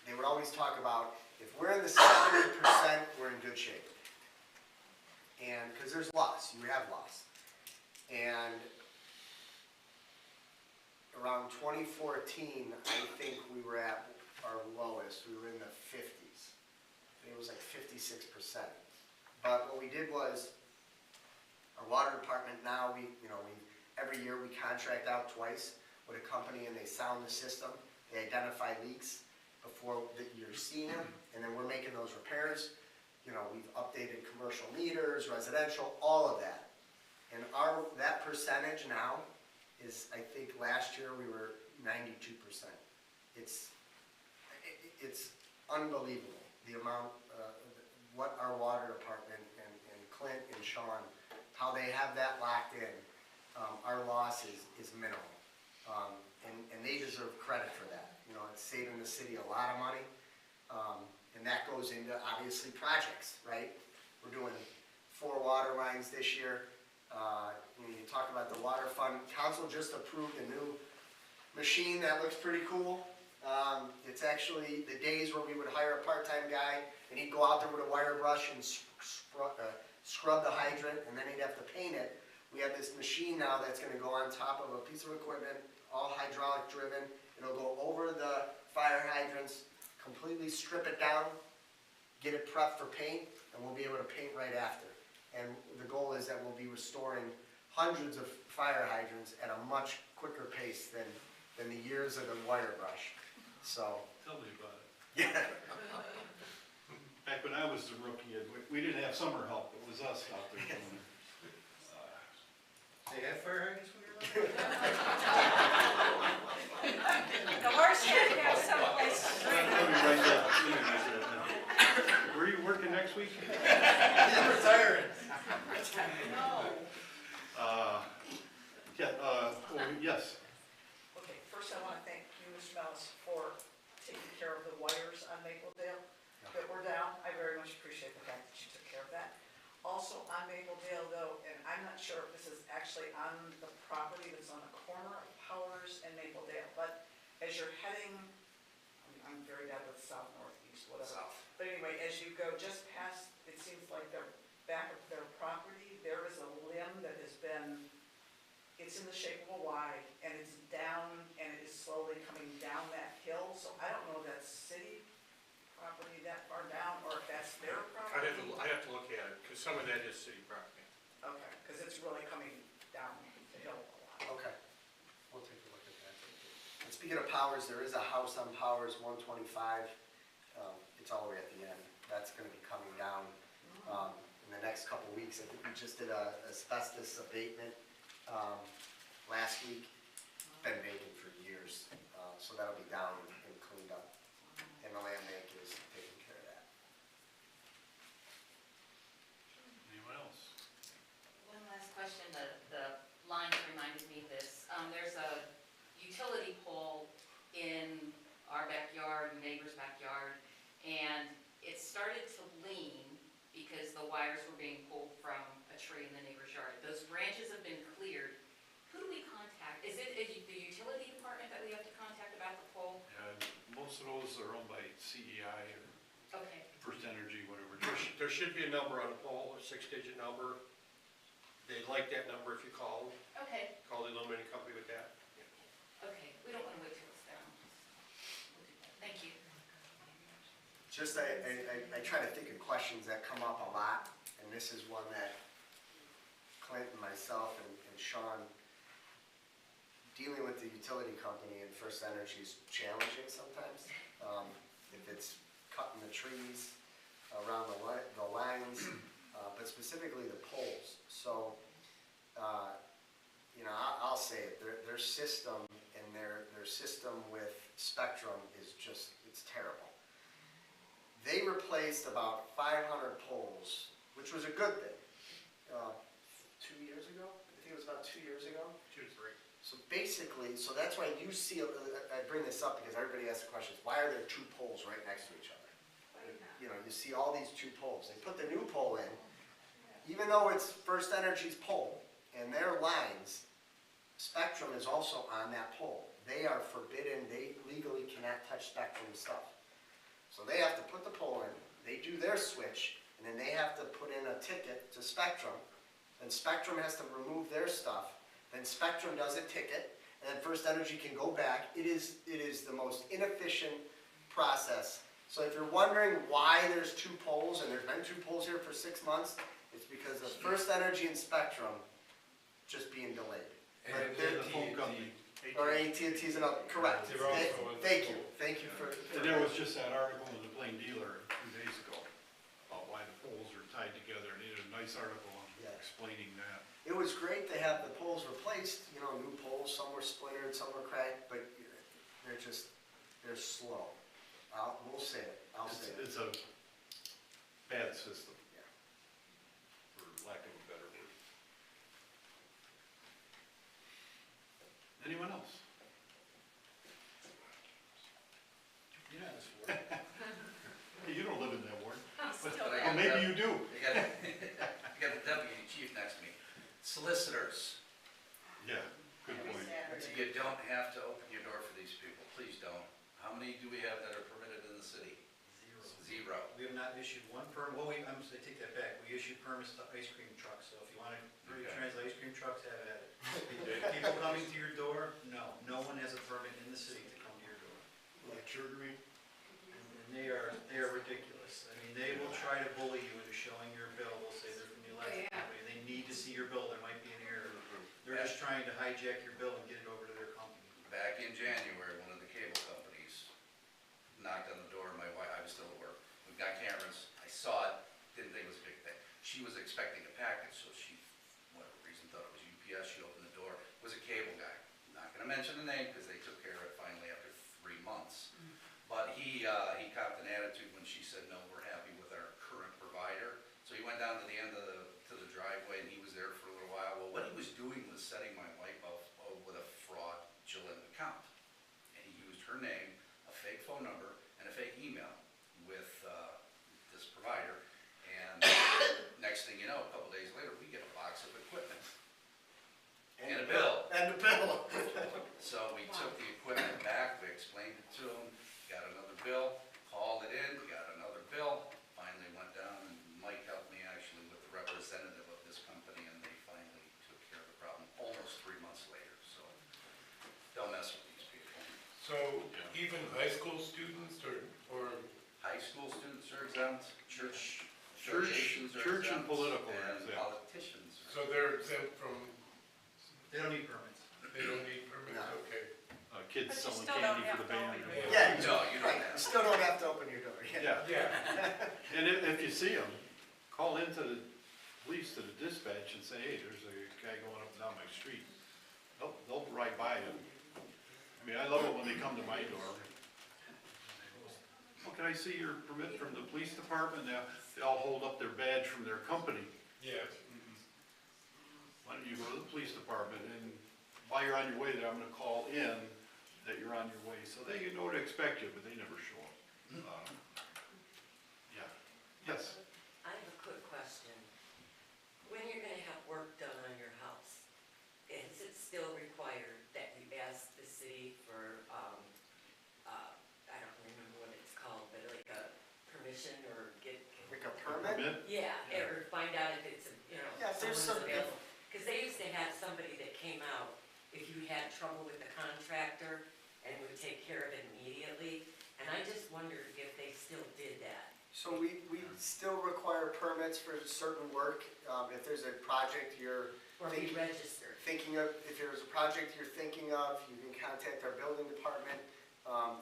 they would always talk about, if we're in the 70%, we're in good shape. And, because there's loss, you have loss. And around 2014, I think we were at our lowest, we were in the 50s. It was like 56%. But what we did was, our water department now, every year we contract out twice with a company and they sound the system, they identify leaks before you're seeing them, and then we're making those repairs. You know, we've updated commercial meters, residential, all of that. And that percentage now is, I think last year we were 92%. It's unbelievable, the amount, what our water department and Clint and Sean, how they have that locked in. Our loss is minimal. And they deserve credit for that. You know, it's saving the city a lot of money. And that goes into, obviously, projects, right? We're doing 4 water lines this year. You talk about the water fund. Council just approved a new machine that looks pretty cool. It's actually the days where we would hire a part-time guy, and he'd go out there with a wire brush and scrub the hydrant, and then he'd have to paint it. We have this machine now that's going to go on top of a piece of equipment, all hydraulic driven. It'll go over the fire hydrants, completely strip it down, get it prepped for paint, and we'll be able to paint right after. And the goal is that we'll be restoring hundreds of fire hydrants at a much quicker pace than the years of the wire brush. So. Tell me about it. Yeah. Back when I was a rookie, we didn't have summer help, it was us out there doing it. They have fire hydrants when you're The horse should have someplace to Let drink. me write that, where are you working next week? He's retiring. Yes. Okay, first I want to thank you, Mr. Mellis, for taking care of the wires on Mapledale that were down. I very much appreciate the fact that you took care of that. Also on Mapledale though, and I'm not sure if this is actually on the property that's on the corner of Powers and Mapledale, but as you're heading, I'm very bad with south, northeast, whatever. But anyway, as you go just past, it seems like the back of their property, there is a limb that has been, it's in the shape of a Y, and it's down, and it is slowly coming down that hill, so I don't know if that's city property that far down, or if that's their property. I'd have to look at it, because some of that is city property. Okay, because it's really coming down the hill a lot. Okay. We'll take a look at that. And speaking of Powers, there is a house on Powers, 125. It's all the way at the end. That's going to be coming down in the next couple of weeks. I think we just did a asbestos abatement last week. Been vacant for years, so that'll be down and cleaned up. And the land bank is taking care of that. Anyone else? One last question, the lines reminded me of this. There's a utility pole in our backyard, neighbor's backyard, and it started to lean because the wires were being pulled from a tree in the neighbor's yard. Those branches have been cleared. Who do we contact? Is it the utility department that we have to contact about the pole? Yeah, most of those are owned by CEI or Okay. First Energy, whatever. There should be a number on the pole, a 6-digit number. They like that number if you call them. Okay, Call the illuminating company with that. okay. We don't want to wait till it's down. We'll do that. Thank you. Just, I try to think of questions that come up a lot, and this is one that Clint and myself and Sean, dealing with the utility company and First Energy is challenging sometimes. If it's cutting the trees around the lines, but specifically the poles. So, you know, I'll say it, their system and their system with Spectrum is just, it's terrible. They replaced about 500 poles, which was a good thing, 2 years ago? I think it was about 2 years ago. 2 to 3. So basically, so that's why you see, I bring this up because everybody asks the questions, why are there 2 poles right next to each other? You know, you see all these 2 poles. They put the new pole in, even though it's First Energy's pole and their lines, Spectrum is also on that pole. They are forbidden, they legally cannot touch Spectrum stuff. So they have to put the pole in, they do their switch, and then they have to put in a ticket to Spectrum, then Spectrum has to remove their stuff, then Spectrum does a ticket, and then First Energy can go back. It is the most inefficient process. So if you're wondering why there's 2 poles, and there's been 2 poles here for 6 months, it's because of First Energy and Spectrum just being delayed. And But the phone company. or AT&T's and other, correct. They're also on the Thank you, pole. thank you for. And there was just that article in the Plain Dealer 2 days ago about why the poles are tied together. And he did a nice article on Yeah. explaining that. It was great to have the poles replaced, you know, new poles, some were splintered, some were cracked, but they're slow. We'll say it, I'll say it. It's a bad system. Yeah. For lack of a better word. Anyone else? You know this word. Hey, you don't live in that ward. Still Well, there. maybe you do. I got the deputy chief next to me. Solicitors, Yeah, good Every point. Saturday. you don't have to open your door for these people, please don't. How many do we have that are permitted in the city? Zero. We have not issued one permit, well, I take that back, we issued permits to ice cream trucks, so if you want to Okay. translate ice cream trucks, have at it. People coming to your door, no one has a permit in the city to come to your door. Like sugaring. And they are ridiculous. I mean, they will try to bully you into showing your bill, they'll say they're from the electric yeah. company, they need to see your bill, there might be an error. They're just trying to hijack your bill and get it over to their company. Back in January, one of the cable companies knocked on the door of my wife, I was still at work. We've got cameras, I saw it, didn't think it was a big thing. She was expecting a package, so she, for whatever reason, thought it was UPS, she opened the door, it was a cable guy. Not gonna mention the name, because they took care of it finally after 3 months. But he copped an attitude when she said, no, we're happy with our current provider. So he went down to the end of the driveway, and he was there for a little while. Well, what he was doing was setting my wife up with a fraudulent account. And he used her name, a fake phone number, and a fake email with this provider. And next thing you know, a couple days later, we get a box of equipment. And a bill. And a bill. So we took the equipment back, we explained it to him, got another bill, called it in, got another bill, finally went down, and Mike helped me actually with the representative of this company, and they finally took care of the problem almost 3 months later, so don't mess with these people. So even high school students or High school students are exempt, church Church associations are and exempt, political are and exempt. politicians are. so they're exempt from, They don't need permits. they don't need permits, No. okay. Kids But you selling still candy don't for the have to band. open your Yeah, No, you don't right, have. you still don't have to open your door, yeah. Yeah, Yeah, and if you see them, call into the police, to the dispatch and say, hey, there's a guy going up and down my street. they'll ride by and, I mean, I love it when they come to my door. Well, can I see your permit from the police department? They all hold up their badge from their company. Yeah. Why don't you go to the police department and while you're on your way there, I'm gonna call in that you're on your way, so they know to expect you, but they never show up. Yeah, yes, I have a quick question. When you're gonna have work done on your house, is it still required that you ask the city for, I don't remember what it's called, but like a permission or get? Like a permit? Yeah, or find out if it's, Yeah, if there's someone's some- available. Because they used to have somebody that came out if you had trouble with the contractor and would take care of it immediately. And I just wondered if they still did that. So we still require permits for certain work. If there's a project you're Or be registered. thinking of, if there's a project you're thinking of, you can contact our building department.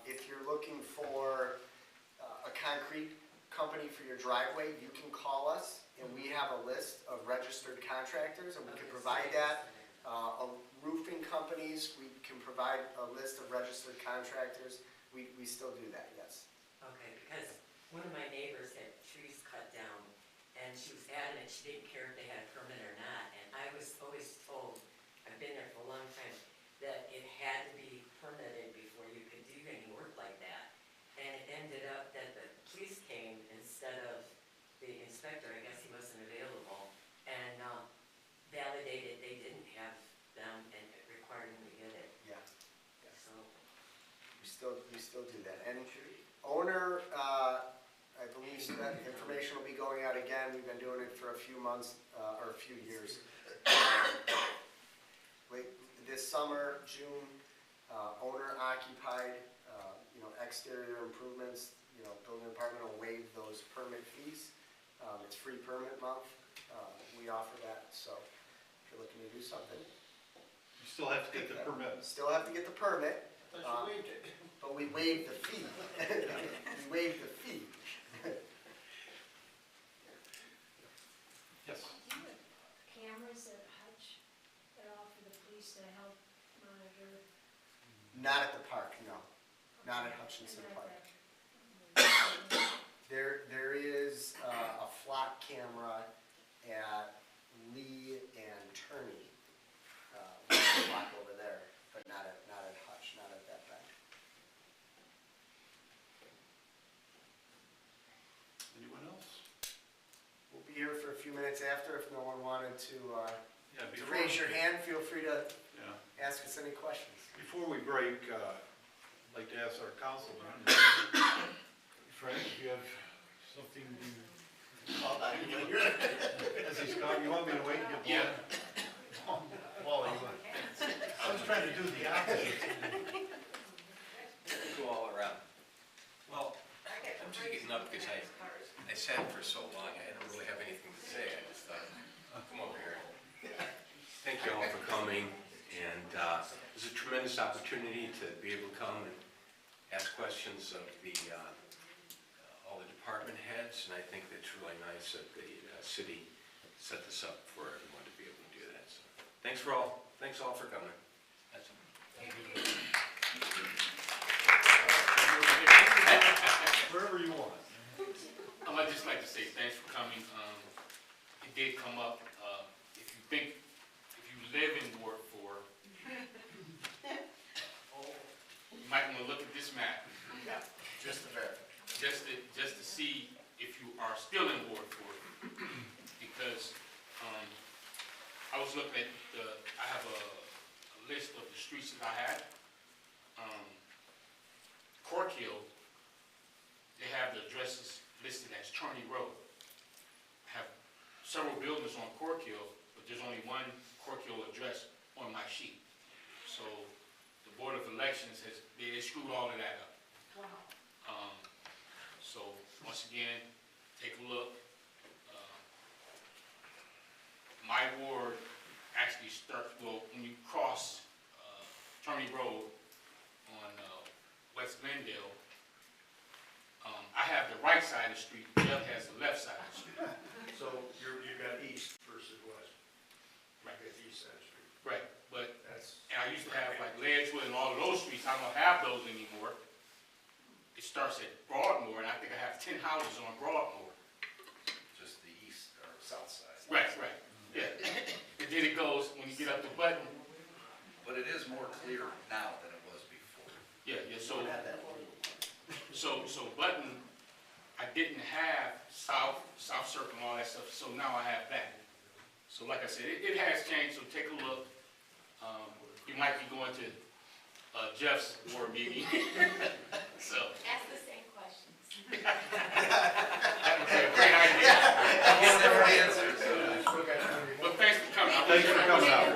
If you're looking for a concrete company for your driveway, you can call us and we have a list of registered contractors and we can provide that. Roofing companies, we can provide a list of registered contractors. We still do that, yes. Okay, because one of my neighbors had trees cut down, and she was adamant she didn't care if they had a permit or not, and I was always told, I've been there for a long time, that it had to be permitted before you could do any work like that. And it ended up that the police came instead of the inspector, I guess he wasn't available, and validated they didn't have them and it required them to get it, Yeah, so. we still do that. And owner, I believe that information will be going out again. We've been doing it for a few months, or a few years. This summer, June, owner occupied, exterior improvements, building department will waive those permit fees. It's free permit month. We offer that, so if you're looking to do something. you still have to get the permit. Still have to get the permit. Thought you waived it. But we waived the fee. We waived the fee. Yes, Do you have cameras at Hutch at all for the police to help monitor? Not at the park, no. Not at Hutchinson And Park. that- There is a flock camera at Lee and Turney. Flock over there, but not at Hutch, not at that bank. anyone else? We'll be here for a few minutes after. If no one wanted to Yeah, raise your hand, feel free to Yeah. ask us any questions. Before we break, I'd like to ask our councilman, Frank, if you have something as he's coming, you want me to wait and get blown? Wally, I was trying to do the opposite. Go all around. Well, I'm just getting up because I sat for so long, I don't really have anything to say. I just thought, come over here. Thank you all for coming, and it was a tremendous opportunity to be able to come and ask questions of all the department heads, and I think that's really nice that the city set this up for everyone to be able to do that. So, thanks all for coming. That's Wherever you want. I'd just like to say thanks for coming. It did come up, if you live in Ward 4, you might want to look at this map, Yeah, just a bit. just to see if you are still in Ward 4. Because, I was looking at I have a list of the streets that I had. Cork Hill, they have the addresses listed as Charney Road. I have several buildings on Cork Hill, but there's only one Cork Hill address on my sheet. So the Board of Elections they screwed all of that up. So once again, take a look. My ward actually starts, when you cross Charney Road on West Glendale, I have the right side of the street, Jeff has the left side of the street. So you've got east versus west. Right. You got the east side of the street. Right, but That's, and don't have those anymore. It starts at Broadmoor, and I think I have 10 houses on Broadmoor. Just the east or south side. Right, yeah. And then it goes, when you get up to Button, But it is more clear now than it was before. yeah, so Button, I didn't have South Circle and all that stuff, so now I have that. So like I said, it has changed, so take a look. You might be going to Jeff's board meeting, so. Ask the same questions. That would be a great idea. Different answers. But thanks for coming. Thanks for coming out.